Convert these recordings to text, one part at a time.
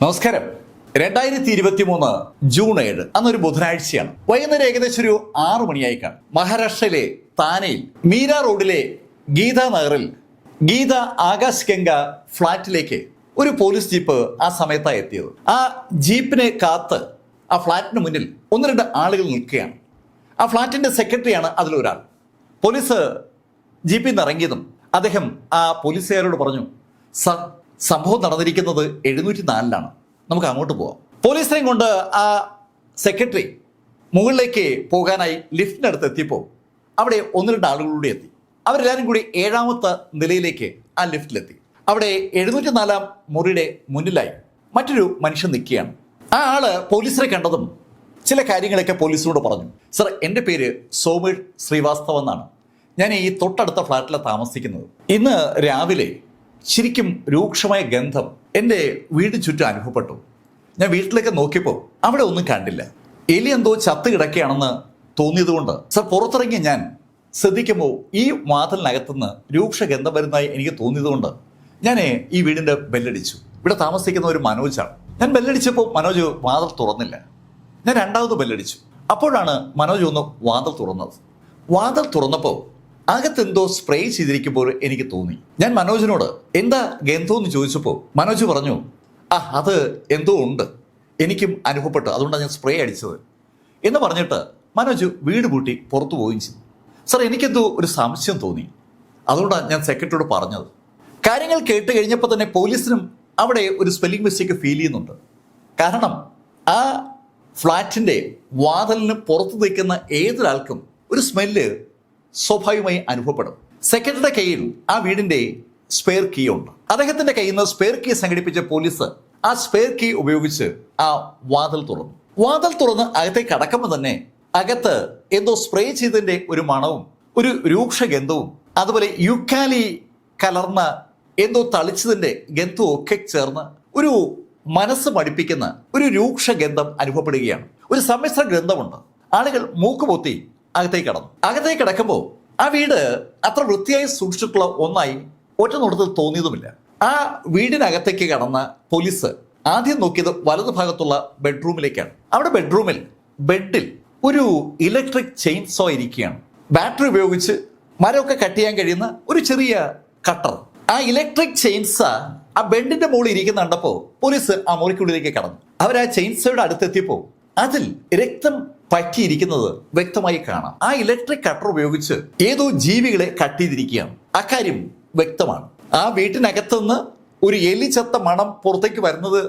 നമസ്കാരം. 2023 ജൂൺ 7 അന്നൊരു ബുധനാഴ്ചയാണ്. വൈകുന്നേരം ഏകദേശം ഒരു 6 മണിയായി കാണും. മഹാരാഷ്ട്രയിലെ താനെയിൽ മീര റോഡിലെ ഗീതാ നഗറിൽ ഗീത ആകാശ് ഗംഗ ഫ്ളാറ്റിലേക്ക് ഒരു പോലീസ് ജീപ്പ് ആ സമയത്താണ് എത്തിയത്. ആ ജീപ്പിനെ കാത്ത് ആ ഫ്ളാറ്റിന് മുന്നിൽ 1-2 ആളുകൾ നിൽക്കുകയാണ്. ആ ഫ്ളാറ്റിന്റെ സെക്രട്ടറിയാണ് അതിലൊരാൾ. പോലീസ് ജീപ്പിൽ നിന്ന് ഇറങ്ങിയതും അദ്ദേഹം ആ പോലീസുകാരോട് പറഞ്ഞു, സർ, സംഭവം നടന്നിരിക്കുന്നത് 704-ലാണ്, നമുക്ക് അങ്ങോട്ട് പോവാം. പോലീസിനെയും കൊണ്ട് ആ സെക്രട്ടറി മുകളിലേക്ക് പോകാനായി ലിഫ്റ്റിൻ്റെ അടുത്ത് എത്തിയപ്പോൾ അവിടെ 1-2 ആളുകളുടെ എത്തി. അവരെല്ലാവരും കൂടി 7ാമത്തെ നിലയിലേക്ക് ആ ലിഫ്റ്റിലെത്തി. അവിടെ 704-ാം മുറിയുടെ മുന്നിലായി മറ്റൊരു മനുഷ്യൻ നിൽക്കുകയാണ്. ആ ആള് പോലീസിനെ കണ്ടതും ചില കാര്യങ്ങളൊക്കെ പോലീസിനോട് പറഞ്ഞു. സർ, എൻ്റെ പേര് സോമേഷ് ശ്രീവാസ്തവ എന്നാണ്. ഞാൻ ഈ തൊട്ടടുത്ത ഫ്ലാറ്റിലാണ് താമസിക്കുന്നത്. ഇന്ന് രാവിലെ ശരിക്കും രൂക്ഷമായ ഗന്ധം എൻ്റെ വീടിന് ചുറ്റും അനുഭവപ്പെട്ടു. ഞാൻ വീട്ടിലേക്ക് നോക്കിയപ്പോൾ അവിടെ ഒന്നും കണ്ടില്ല. എലി എന്തോ ചത്ത് കിടക്കുകയാണെന്ന് തോന്നിയതുകൊണ്ട് സർ പുറത്തിറങ്ങി ഞാൻ ശ്രദ്ധിക്കുമ്പോൾ ഈ വാതിലിനകത്തുനിന്ന് രൂക്ഷ ഗന്ധം വരുന്നതായി എനിക്ക് തോന്നിയതുകൊണ്ട് ഞാൻ ഈ വീടിൻ്റെ ബെല്ലടിച്ചു. ഇവിടെ താമസിക്കുന്ന ഒരു മനോജാണ്. ഞാൻ ബെല്ലടിച്ചപ്പോൾ മനോജ് വാതിൽ തുറന്നില്ല. ഞാൻ 2ാമത് ബെല്ലടിച്ചു. അപ്പോഴാണ് മനോജ് ഒന്ന് വാതിൽ തുറന്നത്. വാതിൽ തുറന്നപ്പോൾ അകത്തെന്തോ സ്പ്രേ ചെയ്തിരിക്കുമ്പോൾ എനിക്ക് തോന്നി. ഞാൻ മനോജിനോട് എന്താ ഗന്ധം എന്ന് ചോദിച്ചപ്പോൾ മനോജ് പറഞ്ഞു, അത് എന്തോ ഉണ്ട്, എനിക്കും അനുഭവപ്പെട്ടു, അതുകൊണ്ടാണ് ഞാൻ സ്പ്രേ അടിച്ചത് എന്ന് പറഞ്ഞിട്ട് മനോജ് വീട് പൂട്ടി പുറത്തു പോവുകയും ചെയ്തു. സാർ, എനിക്കെന്തോ ഒരു സംശയം തോന്നി, അതുകൊണ്ടാണ് ഞാൻ സെക്രട്ടറിയോട് പറഞ്ഞത്. കാര്യങ്ങൾ കേട്ട് കഴിഞ്ഞപ്പോൾ തന്നെ പോലീസിനും അവിടെ ഒരു സ്പെല്ലിംഗ് മിസ്റ്റേക്ക് ഫീൽ ചെയ്യുന്നുണ്ട്. കാരണം ആ ഫ്ലാറ്റിൻ്റെ വാതിലിന് പുറത്ത് നിൽക്കുന്ന ഏതൊരാൾക്കും ഒരു സ്മെല്ല് സ്വാഭാവികമായി അനുഭവപ്പെടും. സെക്രട്ടറിയുടെ കയ്യിൽ ആ വീടിന്റെ സ്പെയർ കീ ഉണ്ട്. അദ്ദേഹത്തിന്റെ കയ്യിൽ നിന്ന് സ്പെയർ കീ സംഘടിപ്പിച്ച പോലീസ് ആ സ്പെയർ കീ ഉപയോഗിച്ച് ആ വാതിൽ തുറന്നു. വാതിൽ തുറന്ന് അകത്തേക്ക് കടക്കുമ്പോൾ തന്നെ അകത്ത് എന്തോ സ്പ്രേ ചെയ്തതിന്റെ ഒരു മണവും ഒരു രൂക്ഷ ഗന്ധവും അതുപോലെ യുക്കാലി കലർന്ന എന്തോ തളിച്ചതിന്റെ ഗന്ധവും ഒക്കെ ചേർന്ന് ഒരു മനസ്സ് മടിപ്പിക്കുന്ന ഒരു രൂക്ഷ ഗന്ധം അനുഭവപ്പെടുകയാണ്. ഒരു സമ്മിശ്ര ഗന്ധമുണ്ട്. ആളുകൾ മൂക്കുപൊത്തി അകത്തേക്ക് കടന്നു. അകത്തേക്ക് കിടക്കുമ്പോൾ ആ വീട് അത്ര വൃത്തിയായി സൂക്ഷിച്ചിട്ടുള്ള ഒന്നായി ഒറ്റ നോട്ടത്തിൽ തോന്നിയതുമില്ല. ആ വീടിനകത്തേക്ക് കടന്ന പോലീസ് ആദ്യം നോക്കിയത് വലതു ഭാഗത്തുള്ള ബെഡ്റൂമിലേക്കാണ്. അവിടെ ബെഡിൽ ഒരു ഇലക്ട്രിക് ചെയിൻ സോ ഇരിക്കുകയാണ്. ബാറ്ററി ഉപയോഗിച്ച് മരമൊക്കെ കട്ട് ചെയ്യാൻ കഴിയുന്ന ഒരു ചെറിയ കട്ടർ. ആ ഇലക്ട്രിക് ചെയിൻസ ആ ബെഡിന്റെ മുകളിൽ ഇരിക്കുന്ന കണ്ടപ്പോൾ പോലീസ് ആ മുറിക്കുള്ളിലേക്ക് കടന്നു. അവർ ആ ചെയിൻസയുടെ അടുത്തെത്തിയപ്പോൾ അതിൽ രക്തം പറ്റിയിരിക്കുന്നത് വ്യക്തമായി കാണാം. ആ ഇലക്ട്രിക് കട്ടർ ഉപയോഗിച്ച് ഏതോ ജീവികളെ കട്ട് ചെയ്തിരിക്കുകയാണ്. അക്കാര്യം വ്യക്തമാണ്. ആ വീട്ടിനകത്തുനിന്ന് ഒരു എലി ചത്ത മണം പുറത്തേക്ക് വരുന്നത്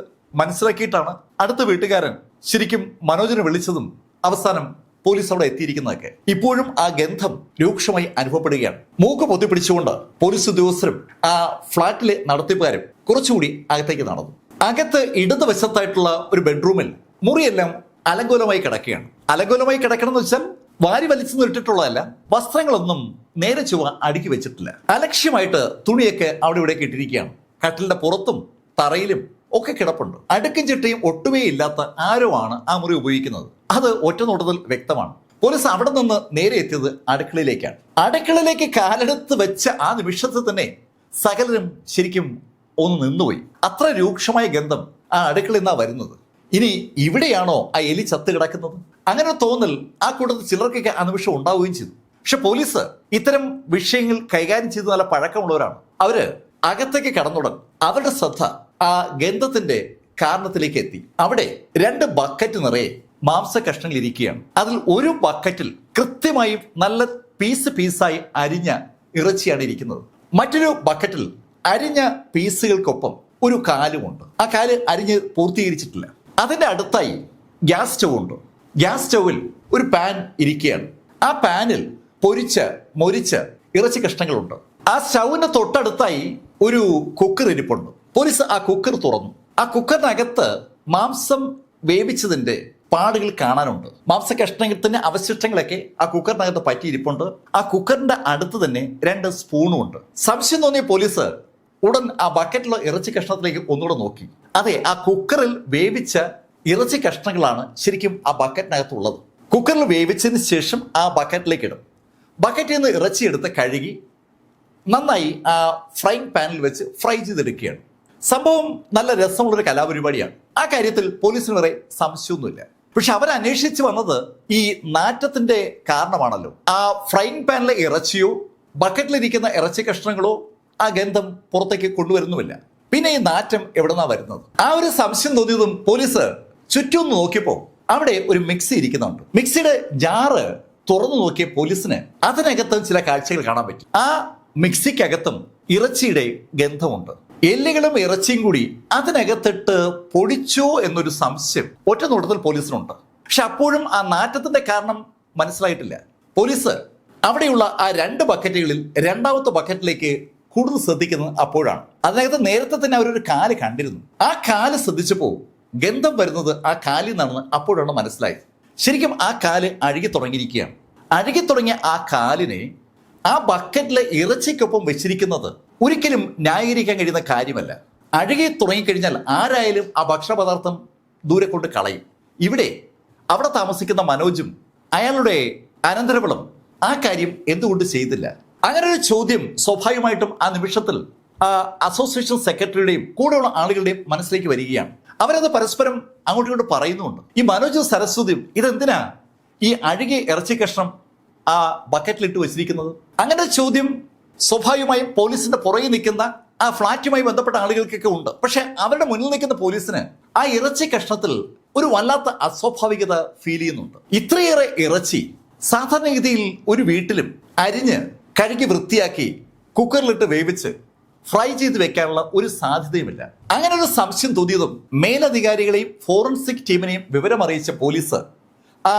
മനസ്സിലാക്കിയിട്ടാണ് അടുത്ത വീട്ടുകാരൻ ശരിക്കും മനോജിനെ വിളിച്ചതും അവസാനം പോലീസ് അവിടെ എത്തിയിരിക്കുന്നതൊക്കെ. ഇപ്പോഴും ആ ഗന്ധം രൂക്ഷമായി അനുഭവപ്പെടുകയാണ്. മൂക്ക് പൊത്തിപ്പിടിച്ചുകൊണ്ട് പോലീസ് ഉദ്യോഗസ്ഥരും ആ ഫ്ളാറ്റിലെ നടത്തിപ്പുകാരും കുറച്ചുകൂടി അകത്തേക്ക് നടന്നു. അകത്ത് ഇടതുവശത്തായിട്ടുള്ള ഒരു ബെഡ്റൂമിൽ മുറിയെല്ലാം അലങ്കോലമായി കിടക്കുകയാണ്. അലങ്കോലമായി കിടക്കണം എന്ന് വെച്ചാൽ വാരി വലിച്ചു നിർത്തിയിട്ടുള്ളതല്ല, വസ്ത്രങ്ങളൊന്നും നേരെ ചുവ അടുക്കി വെച്ചിട്ടില്ല. അലക്ഷ്യമായിട്ട് തുണിയൊക്കെ അവിടെ ഇവിടെ ഇട്ടിരിക്കുകയാണ്. കട്ടിലിന്റെ പുറത്തും തറയിലും ഒക്കെ കിടപ്പുണ്ട്. അടുക്കും ചിട്ടയും ഒട്ടുമേ ഇല്ലാത്ത ആരോ ആണ് ആ മുറി ഉപയോഗിക്കുന്നത്. അത് ഒറ്റ നോട്ടത്തിൽ വ്യക്തമാണ്. പോലീസ് അവിടെ നിന്ന് നേരെ എത്തിയത് അടുക്കളയിലേക്കാണ്. അടുക്കളയിലേക്ക് കാലെടുത്ത് വെച്ച ആ നിമിഷത്തിൽ തന്നെ സകലരും ശരിക്കും ഒന്ന് നിന്നുപോയി. അത്ര രൂക്ഷമായ ഗന്ധം ആ അടുക്കളയിൽ നിന്നാണ് വരുന്നത്. ഇനി ഇവിടെയാണോ ആ എലി ചത്ത് കിടക്കുന്നത്? അങ്ങനെ തോന്നൽ ആ കൂട്ടത്തിൽ ചിലർക്കൊക്കെ ആ നിമിഷം ഉണ്ടാവുകയും ചെയ്തു. പക്ഷെ പോലീസ് ഇത്തരം വിഷയങ്ങൾ കൈകാര്യം ചെയ്ത് നല്ല പഴക്കമുള്ളവരാണ്. അവര് അകത്തേക്ക് കടന്നുടൻ അവരുടെ ശ്രദ്ധ ആ ഗന്ധത്തിന്റെ കാരണത്തിലേക്ക് എത്തി. അവിടെ 2 ബക്കറ്റ് നിറയെ മാംസ കഷ്ണങ്ങൾ ഇരിക്കുകയാണ്. അതിൽ ഒരു ബക്കറ്റിൽ കൃത്യമായും നല്ല പീസായി അരിഞ്ഞ ഇറച്ചിയാണ് ഇരിക്കുന്നത്. മറ്റൊരു ബക്കറ്റിൽ അരിഞ്ഞ പീസുകൾക്കൊപ്പം ഒരു കാലുമുണ്ട്. ആ കാല് അരിഞ്ഞ് പൂർത്തീകരിച്ചിട്ടില്ല. അതിന്റെ അടുത്തായി ഗ്യാസ് സ്റ്റൗ ഉണ്ട്. ഗ്യാസ് സ്റ്റൗവിൽ ഒരു പാൻ ഇരിക്കുകയാണ്. ആ പാനിൽ മൊരിച്ച ഇറച്ചി കഷ്ണങ്ങളുണ്ട്. ആ സ്റ്റൗവിന്റെ തൊട്ടടുത്തായി ഒരു കുക്കർ ഇരിപ്പുണ്ട്. പോലീസ് ആ കുക്കർ തുറന്നു. ആ കുക്കറിനകത്ത് മാംസം വേവിച്ചതിന്റെ പാടുകൾ കാണാനുണ്ട്. മാംസ കഷ്ണത്തിന്റെ അവശിഷ്ടങ്ങളൊക്കെ ആ കുക്കറിനകത്ത് പറ്റിയിരിപ്പുണ്ട്. ആ കുക്കറിന്റെ അടുത്ത് തന്നെ 2 സ്പൂണും ഉണ്ട്. സംശയം തോന്നിയ പോലീസ് ഉടൻ ആ ബക്കറ്റിലുള്ള ഇറച്ചി കഷ്ണത്തിലേക്ക് ഒന്നുകൂടെ നോക്കി. അതെ, ആ കുക്കറിൽ വേവിച്ച ഇറച്ചി കഷ്ണങ്ങളാണ് ശരിക്കും ആ ബക്കറ്റിനകത്തുള്ളത്. കുക്കറിൽ വേവിച്ചതിന് ശേഷം ആ ബക്കറ്റിലേക്ക് ഇടും. ബക്കറ്റിൽ നിന്ന് ഇറച്ചി എടുത്ത് കഴുകി നന്നായി ആ ഫ്രൈങ് പാനിൽ വെച്ച് ഫ്രൈ ചെയ്തെടുക്കുകയാണ്. സംഭവം നല്ല രസമുള്ളൊരു കലാപരിപാടിയാണ്. ആ കാര്യത്തിൽ പോലീസിന് വരെ സംശയമൊന്നുമില്ല. പക്ഷെ അവരന്വേഷിച്ച് വന്നത് ഈ നാറ്റത്തിന്റെ കാരണമാണല്ലോ. ആ ഫ്രൈങ് പാനിലെ ഇറച്ചിയോ ബക്കറ്റിലിരിക്കുന്ന ഇറച്ചി കഷ്ണങ്ങളോ ആ ഗന്ധം പുറത്തേക്ക് കൊണ്ടുവരുന്നുമില്ല. പിന്നെ ഈ നാറ്റം എവിടെന്നാ വരുന്നത്? ആ ഒരു സംശയം തോന്നിയതും പോലീസ് ചുറ്റും നോക്കിയപ്പോ അവിടെ ഒരു മിക്സി ഇരിക്കുന്നുണ്ട്. മിക്സിയുടെ ജാറ് തുറന്നു നോക്കിയ പോലീസിന് അതിനകത്തും ചില കാഴ്ചകൾ കാണാൻ പറ്റി. ആ മിക്സിക്കകത്തും ഇറച്ചിയുടെ ഗന്ധമുണ്ട്. എല്ലുകളും ഇറച്ചിയും കൂടി അതിനകത്തിട്ട് പൊടിച്ചോ എന്നൊരു സംശയം ഒറ്റ നോട്ടത്തിൽ പോലീസിനുണ്ട്. പക്ഷെ അപ്പോഴും ആ നാറ്റത്തിന്റെ കാരണം മനസ്സിലായിട്ടില്ല. പോലീസ് അവിടെയുള്ള ആ 2 ബക്കറ്റുകളിൽ രണ്ടാമത്തെ ബക്കറ്റിലേക്ക് കൂടുതൽ ശ്രദ്ധിക്കുന്നത് അപ്പോഴാണ്. അതിനകത്ത് നേരത്തെ തന്നെ അവരൊരു കാല് കണ്ടിരുന്നു. ആ കാല് ശ്രദ്ധിച്ചപ്പോൾ ഗന്ധം വരുന്നത് ആ കാലിൽ നിന്നാണെന്ന് അപ്പോഴാണ് മനസ്സിലായത്. ശരിക്കും ആ കാല് അഴുകി തുടങ്ങിയിരിക്കുകയാണ്. അഴുകി തുടങ്ങിയ ആ കാലിനെ ആ ബക്കറ്റിലെ ഇറച്ചിക്കൊപ്പം വെച്ചിരിക്കുന്നത് ഒരിക്കലും ന്യായീകരിക്കാൻ കഴിയുന്ന കാര്യമല്ല. അഴുകി തുടങ്ങിക്കഴിഞ്ഞാൽ ആരായാലും ആ ഭക്ഷണപദാർത്ഥം ദൂരെ കൊണ്ട് കളയും. അവിടെ താമസിക്കുന്ന മനോജും അയാളുടെ അനന്തരവളും ആ കാര്യം എന്തുകൊണ്ട് ചെയ്തില്ല? അങ്ങനെ ഒരു ചോദ്യം സ്വാഭാവികമായിട്ടും ആ നിമിഷത്തിൽ ആ അസോസിയേഷൻ സെക്രട്ടറിയുടെയും കൂടെയുള്ള ആളുകളുടെയും മനസ്സിലേക്ക് വരികയാണ്. അവരത് പരസ്പരം അങ്ങോട്ടും ഇങ്ങോട്ട് പറയുന്നുണ്ട്. ഈ മനോജും സരസ്വതിയും ഇതെന്തിനാ ഈ അഴുകിയ ഇറച്ചി കഷ്ണം ആ ബക്കറ്റിലിട്ട് വെച്ചിരിക്കുന്നത്? അങ്ങനെ ചോദ്യം സ്വാഭാവികമായും പോലീസിന്റെ പുറകെ നിൽക്കുന്ന ആ ഫ്ളാറ്റുമായി ബന്ധപ്പെട്ട ആളുകൾക്കൊക്കെ ഉണ്ട്. പക്ഷെ അവരുടെ മുന്നിൽ നിൽക്കുന്ന പോലീസിന് ആ ഇറച്ചി കഷ്ണത്തിൽ ഒരു വല്ലാത്ത അസ്വാഭാവികത ഫീൽ ചെയ്യുന്നുണ്ട്. ഇത്രയേറെ ഇറച്ചി സാധാരണഗതിയിൽ ഒരു വീട്ടിലും അരിഞ്ഞ് കഴുകി വൃത്തിയാക്കി കുക്കറിലിട്ട് വേവിച്ച് ഫ്രൈ ചെയ്ത് വെക്കാനുള്ള ഒരു സാധ്യതയുമില്ല. അങ്ങനെ ഒരു സംശയം തോന്നിയതും മേലധികാരികളെയും ഫോറൻസിക് ടീമിനെയും വിവരമറിയിച്ച പോലീസ് ആ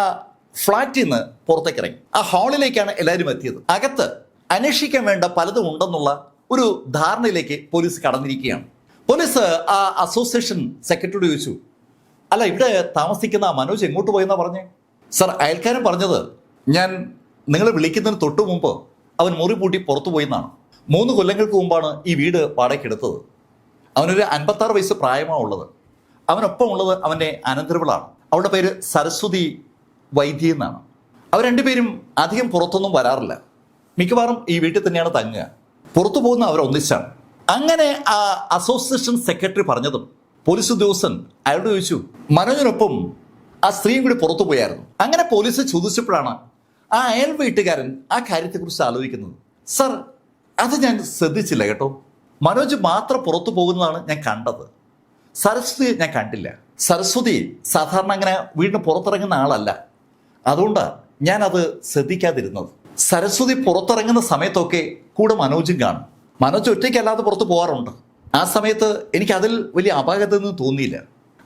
ഫ്ളാറ്റിൽ നിന്ന് പുറത്തേക്ക് ഇറങ്ങി. ആ ഹാളിലേക്കാണ് എല്ലാവരും എത്തിയത്. അകത്ത് അന്വേഷിക്കാൻ വേണ്ട പലതും ഉണ്ടെന്നുള്ള ഒരു ധാരണയിലേക്ക് പോലീസ് കടന്നിരിക്കുകയാണ്. പോലീസ് ആ അസോസിയേഷൻ സെക്രട്ടറിയോട് ചോദിച്ചു, അല്ല ഇവിടെ താമസിക്കുന്ന മനോജ് എങ്ങോട്ട് പോയെന്നാ പറഞ്ഞേ? സർ, അയൽക്കാരൻ പറഞ്ഞത് ഞാൻ നിങ്ങളെ വിളിക്കുന്നതിന് തൊട്ടു മുമ്പ് അവൻ മുറി പൂട്ടി പുറത്തു പോയെന്നാണ്. 3 കൊല്ലങ്ങൾക്ക് മുമ്പാണ് ഈ വീട് വാടകയ്ക്കെടുത്തത്. അവനൊരു 56 വയസ്സ് പ്രായമാണ് ഉള്ളത്. അവനൊപ്പം ഉള്ളത് അവൻ്റെ അനന്തരവളാണ്. അവളുടെ പേര് സരസ്വതി വൈദ്യ എന്നാണ്. അവർ രണ്ടുപേരും അധികം പുറത്തൊന്നും വരാറില്ല. മിക്കവാറും ഈ വീട്ടിൽ തന്നെയാണ് തങ്ങുക. പുറത്തു പോകുന്ന അവർ ഒന്നിച്ചാണ്. അങ്ങനെ ആ അസോസിയേഷൻ സെക്രട്ടറി പറഞ്ഞതും പോലീസ് ഉദ്യോഗസ്ഥൻ അയാളോട് ചോദിച്ചു, മനോജിനൊപ്പം ആ സ്ത്രീയും കൂടി പുറത്തു പോയായിരുന്നു. അങ്ങനെ പോലീസ് ചോദിച്ചപ്പോഴാണ് ആ അയൽ വീട്ടുകാരൻ ആ കാര്യത്തെക്കുറിച്ച് ആലോചിക്കുന്നത്. സർ, അത് ഞാൻ ശ്രദ്ധിച്ചില്ല കേട്ടോ. മനോജ് മാത്രം പുറത്തു പോകുന്നതാണ് ഞാൻ കണ്ടത്. സരസ്വതി ഞാൻ കണ്ടില്ല. സരസ്വതി സാധാരണ അങ്ങനെ വീടിന് പുറത്തിറങ്ങുന്ന ആളല്ല. അതുകൊണ്ടാണ് ഞാനത് ശ്രദ്ധിക്കാതിരുന്നത്. സരസ്വതി പുറത്തിറങ്ങുന്ന സമയത്തൊക്കെ കൂടെ മനോജും കാണും. മനോജ് ഒറ്റയ്ക്കല്ലാതെ പുറത്ത് പോകാറുണ്ട്. ആ സമയത്ത് എനിക്ക് അതിൽ വലിയ അപാകതയൊന്നും തോന്നിയില്ല.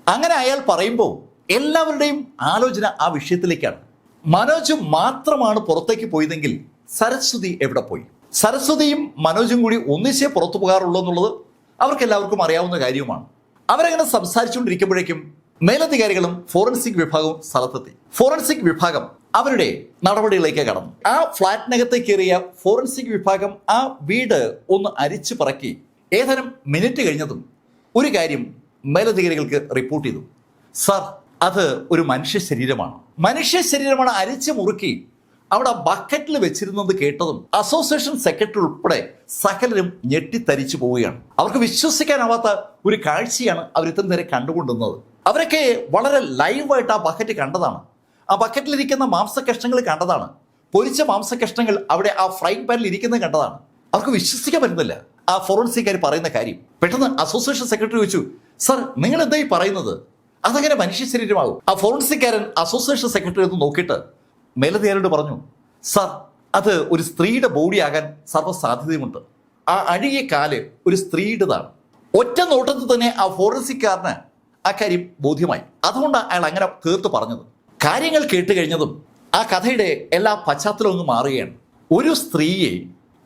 അങ്ങനെ അയാൾ പറയുമ്പോൾ എല്ലാവരുടെയും ആലോചന ആ വിഷയത്തിലേക്കാണ്. മനോജ് മാത്രമാണ് പുറത്തേക്ക് പോയതെങ്കിൽ സരസ്വതി എവിടെ പോയി? സരസ്വതിയും മനോജും കൂടി ഒന്നിച്ചേ പുറത്തു പോകാറുള്ളൂ എന്നുള്ളത് അവർക്കെല്ലാവർക്കും അറിയാവുന്ന കാര്യവുമാണ്. അവരങ്ങനെ സംസാരിച്ചുകൊണ്ടിരിക്കുമ്പോഴേക്കും മേലധികാരികളും ഫോറൻസിക് വിഭാഗവും സ്ഥലത്തെത്തി. ഫോറൻസിക് വിഭാഗം അവരുടെ നടപടികളിലേക്ക് കടന്നു. ആ ഫ്ളാറ്റിനകത്തേക്ക് കയറിയ ഫോറൻസിക് വിഭാഗം ആ വീട് ഒന്ന് അരിച്ചു പറക്കി ഏതാനും മിനിറ്റ് കഴിഞ്ഞതും ഒരു കാര്യം മേലധികാരികൾക്ക് റിപ്പോർട്ട് ചെയ്തു. സർ, അത് ഒരു മനുഷ്യ ശരീരമാണ് അരിച്ചു മുറുക്കി അവിടെ ബക്കറ്റിൽ വെച്ചിരുന്നത് കേട്ടതും അസോസിയേഷൻ സെക്രട്ടറി ഉൾപ്പെടെ സകലരും ഞെട്ടിത്തരിച്ചു പോവുകയാണ്. അവർക്ക് വിശ്വസിക്കാനാവാത്ത ഒരു കാഴ്ചയാണ് അവർ ഇത്രയും നേരെ കണ്ടുകൊണ്ടുന്നത്. അവരൊക്കെ വളരെ ലൈവായിട്ട് ആ ബക്കറ്റ് കണ്ടതാണ്. ആ ബക്കറ്റിലിരിക്കുന്ന മാംസകഷ്ണങ്ങൾ കണ്ടതാണ്. പൊരിച്ച മാംസകഷ്ണങ്ങൾ അവിടെ ആ ഫ്രൈങ് പാനിൽ ഇരിക്കുന്നത് കണ്ടതാണ്. അവർക്ക് വിശ്വസിക്കാൻ പറ്റുന്നില്ല ആ ഫോറൻസിക്കാർ പറയുന്ന കാര്യം. പെട്ടെന്ന് അസോസിയേഷൻ സെക്രട്ടറി ചോദിച്ചു, സർ, നിങ്ങൾ എന്തായി പറയുന്നത്? അതങ്ങനെ മനുഷ്യ ശരീരമാകും? ആ ഫോറൻസിക്കാരൻ അസോസിയേഷൻ സെക്രട്ടറി ഒന്ന് നോക്കിയിട്ട് മേലധികാരിയോട് പറഞ്ഞു, സർ, അത് ഒരു സ്ത്രീയുടെ ബോഡി ആകാൻ സർവ്വസാധ്യതയുമുണ്ട്. ആ അഴുകിയ കാല് ഒരു സ്ത്രീയുടേതാണ്. ഒറ്റ നോട്ടത്തിൽ തന്നെ ആ ഫോറൻസിക്കാരന് ആ കാര്യം ബോധ്യമായി. അതുകൊണ്ടാണ് അയാൾ അങ്ങനെ തീർത്ത് പറഞ്ഞത്. കാര്യങ്ങൾ കേട്ട് കഴിഞ്ഞതും ആ കഥയുടെ എല്ലാ പശ്ചാത്തലവും ഒന്ന് മാറുകയാണ്. ഒരു സ്ത്രീയെ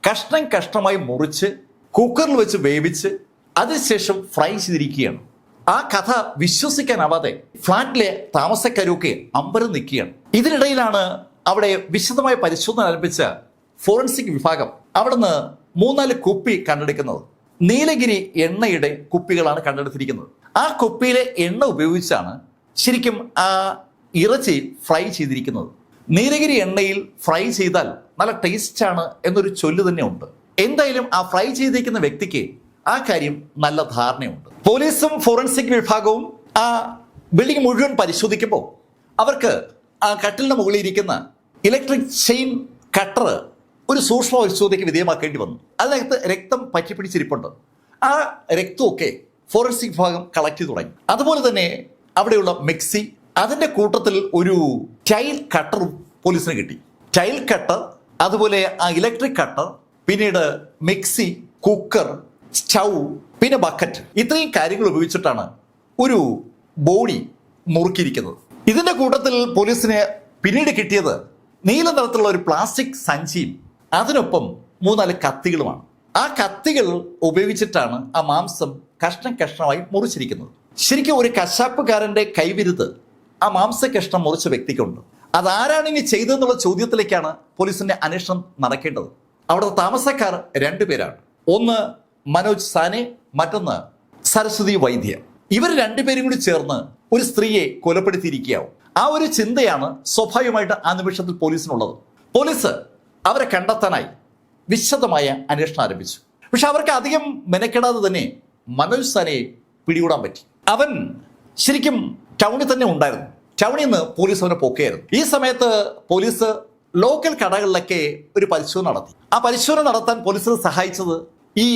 കഷ്ണം കഷ്ണമായി മുറിച്ച് കുക്കറിൽ വെച്ച് വേവിച്ച് അതിനുശേഷം ഫ്രൈ ചെയ്തിരിക്കുകയാണ്. ആ കഥ വിശ്വസിക്കാനാവാതെ ഫ്ളാറ്റിലെ താമസക്കാരൊക്കെ അമ്പരം നിൽക്കുകയാണ്. ഇതിനിടയിലാണ് അവിടെ വിശദമായ പരിശോധന ആരംഭിച്ച ഫോറൻസിക് വിഭാഗം അവിടുന്ന് 3-4 കുപ്പി കണ്ടെടുക്കുന്നത്. നീലഗിരി എണ്ണയുടെ കുപ്പികളാണ് കണ്ടെടുത്തിരിക്കുന്നത്. ആ കുപ്പിയിലെ എണ്ണ ഉപയോഗിച്ചാണ് ശരിക്കും ആ ഇറച്ചി ഫ്രൈ ചെയ്തിരിക്കുന്നത്. നീലഗിരി എണ്ണയിൽ ഫ്രൈ ചെയ്താൽ നല്ല ടേസ്റ്റാണ് എന്നൊരു ചൊല്ല് തന്നെ ഉണ്ട്. എന്തായാലും ആ ഫ്രൈ ചെയ്തിരിക്കുന്ന വ്യക്തിക്ക് ആ കാര്യം നല്ല ധാരണയുണ്ട്. പോലീസും ഫോറൻസിക് വിഭാഗവും ആ ബിൽഡിംഗ് മുഴുവൻ പരിശോധിക്കുമ്പോൾ അവർക്ക് ആ കട്ടിലിന് മുകളിൽ ഇരിക്കുന്ന ഇലക്ട്രിക് ചെയിൻ കട്ടർ ഒരു സൂക്ഷ്മ പരിശോധനയ്ക്ക് വിധേയമാക്കേണ്ടി വന്നു. അതിനകത്ത് രക്തം പറ്റിപ്പിടിച്ചിരിപ്പുണ്ട്. ആ രക്തമൊക്കെ ഫോറൻസിക് വിഭാഗം കളക്ട് ചെയ്ത് തുടങ്ങി. അതുപോലെ തന്നെ അവിടെയുള്ള മിക്സി, അതിൻ്റെ കൂട്ടത്തിൽ ഒരു ടൈൽ കട്ടറും പോലീസിന് കിട്ടി. ടൈൽ കട്ടർ, അതുപോലെ ആ ഇലക്ട്രിക് കട്ടർ, പിന്നീട് മിക്സി, കുക്കർ, സ്റ്റൗ, പിന്നെ ബക്കറ്റ്, ഇത്രയും കാര്യങ്ങൾ ഉപയോഗിച്ചിട്ടാണ് ഒരു ബോഡി മുറുക്കിയിരിക്കുന്നത്. ഇതിൻ്റെ കൂട്ടത്തിൽ പോലീസിന് പിന്നീട് കിട്ടിയത് നീല നിറത്തിലുള്ള ഒരു പ്ലാസ്റ്റിക് സഞ്ചിയും അതിനൊപ്പം 4 കത്തികളുമാണ്. ആ കത്തികൾ ഉപയോഗിച്ചിട്ടാണ് ആ മാംസം കഷ്ണം കഷ്ണമായി മുറിച്ചിരിക്കുന്നത്. ശരിക്കും ഒരു കശാപ്പുകാരൻ്റെ കൈവിരുത് ആ മാംസകഷ്ണം മുറിച്ച വ്യക്തിക്കുണ്ട്. അതാരാണ് ഇനി ചെയ്തതെന്നുള്ള ചോദ്യത്തിലേക്കാണ് പോലീസിന്റെ അന്വേഷണം നടക്കേണ്ടത്. അവിടുത്തെ താമസക്കാർ 2 പേരാണ്. ഒന്ന് മനോജ് സാനെ, മറ്റൊന്ന് സരസ്വതി വൈദ്യ. ഇവർ 2 പേരും കൂടി ചേർന്ന് ഒരു സ്ത്രീയെ കൊലപ്പെടുത്തിയിരിക്കുകയാവും. ആ ഒരു ചിന്തയാണ് സ്വാഭാവികമായിട്ട് ആ നിമിഷത്തിൽ പോലീസിനുള്ളത്. പോലീസ് അവരെ കണ്ടെത്താനായി വിശദമായ അന്വേഷണം ആരംഭിച്ചു. പക്ഷെ അവർക്ക് അധികം മെനക്കെടാതെ തന്നെ മനോജ് സാനയെ പിടികൂടാൻ പറ്റി. അവൻ ശരിക്കും ടൗണിൽ തന്നെ ഉണ്ടായിരുന്നു. ടൗണിൽ നിന്ന് പോലീസ് അവനെ പൊക്കുകയായിരുന്നു. ഈ സമയത്ത് പോലീസ് ലോക്കൽ കടകളിലൊക്കെ ഒരു പരിശോധന നടത്തി. ആ പരിശോധന നടത്താൻ പോലീസിനെ സഹായിച്ചത് ഈ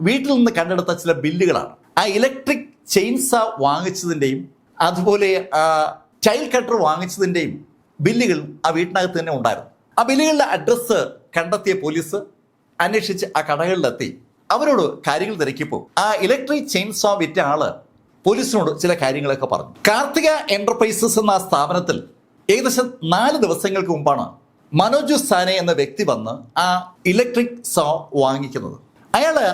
വീട്ടിൽ നിന്ന് കണ്ടെടുത്ത ചില ബില്ലുകളാണ്. ആ ഇലക്ട്രിക് ചെയിൻസ വാങ്ങിച്ചതിൻ്റെയും അതുപോലെ ടൈൽ കട്ടർ വാങ്ങിച്ചതിൻ്റെയും ബില്ലുകൾ ആ വീട്ടിനകത്ത് തന്നെ ഉണ്ടായിരുന്നു. ആ ബില്ലുകളുടെ അഡ്രസ്സ് കണ്ടെത്തിയ പോലീസ് അന്വേഷിച്ച് ആ കടകളിലെത്തി അവരോട് കാര്യങ്ങൾ തിരക്കിയപ്പോൾ ആ ഇലക്ട്രിക് ചെയിൻസ വിറ്റ ആള് പോലീസിനോട് ചില കാര്യങ്ങളൊക്കെ പറഞ്ഞു. കാർത്തിക എന്റർപ്രൈസസ് എന്ന ആ സ്ഥാപനത്തിൽ ഏകദേശം 4 ദിവസങ്ങൾക്ക് മുമ്പാണ് മനോജ് സാനെ എന്ന വ്യക്തി വന്ന് ആ ഇലക്ട്രിക് സോ വാങ്ങിക്കുന്നത്. അയാള്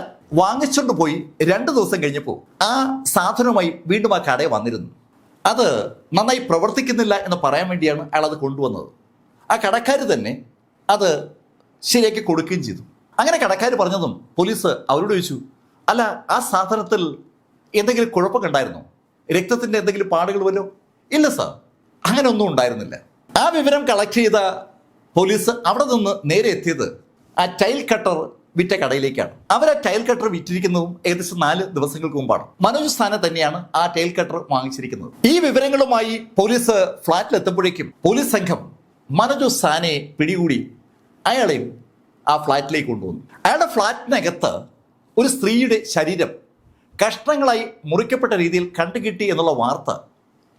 വാങ്ങിച്ചുകൊണ്ട് പോയി 2 ദിവസം കഴിഞ്ഞപ്പോൾ ആ സാധനവുമായി വീണ്ടും ആ കടയിൽ വന്നിരുന്നു. അത് നന്നായി പ്രവർത്തിക്കുന്നില്ല എന്ന് പറയാൻ വേണ്ടിയാണ് അയാൾ അത് കൊണ്ടുവന്നത്. ആ കടക്കാർ തന്നെ അത് ശരിയാക്കി കൊടുക്കുകയും ചെയ്തു. അങ്ങനെ കടക്കാർ പറഞ്ഞതും പോലീസ് അവരോട് ചോദിച്ചു, അല്ല ആ സാധനത്തിൽ എന്തെങ്കിലും കുഴപ്പം കണ്ടായിരുന്നോ? രക്തത്തിൻ്റെ എന്തെങ്കിലും പാടുകൾ വല്ലോ? ഇല്ല സാർ, അങ്ങനെ ഒന്നും ഉണ്ടായിരുന്നില്ല. ആ വിവരം കളക്ട് ചെയ്ത പോലീസ് അവിടെ നിന്ന് നേരെ എത്തിയത് ആ ടൈൽ കട്ടർ വിറ്റ കടയിലേക്കാണ്. അവർ ആ ടൈൽ കട്ടർ വിറ്റിരിക്കുന്നതും ഏകദേശം 4 ദിവസങ്ങൾക്ക് മുമ്പാണ്. മനോജ് സാനെ തന്നെയാണ് ആ ടൈൽ കട്ടർ വാങ്ങിച്ചിരിക്കുന്നത്. ഈ വിവരങ്ങളുമായി പോലീസ് ഫ്ളാറ്റിലെത്തുമ്പോഴേക്കും പോലീസ് സംഘം മനോജ് സാനെ പിടികൂടി അയാളെയും ആ ഫ്ളാറ്റിലേക്ക് കൊണ്ടുവന്നു. അയാളുടെ ഫ്ളാറ്റിനകത്ത് ഒരു സ്ത്രീയുടെ ശരീരം കഷ്ണങ്ങളായി മുറിക്കപ്പെട്ട രീതിയിൽ കണ്ടുകിട്ടി എന്നുള്ള വാർത്ത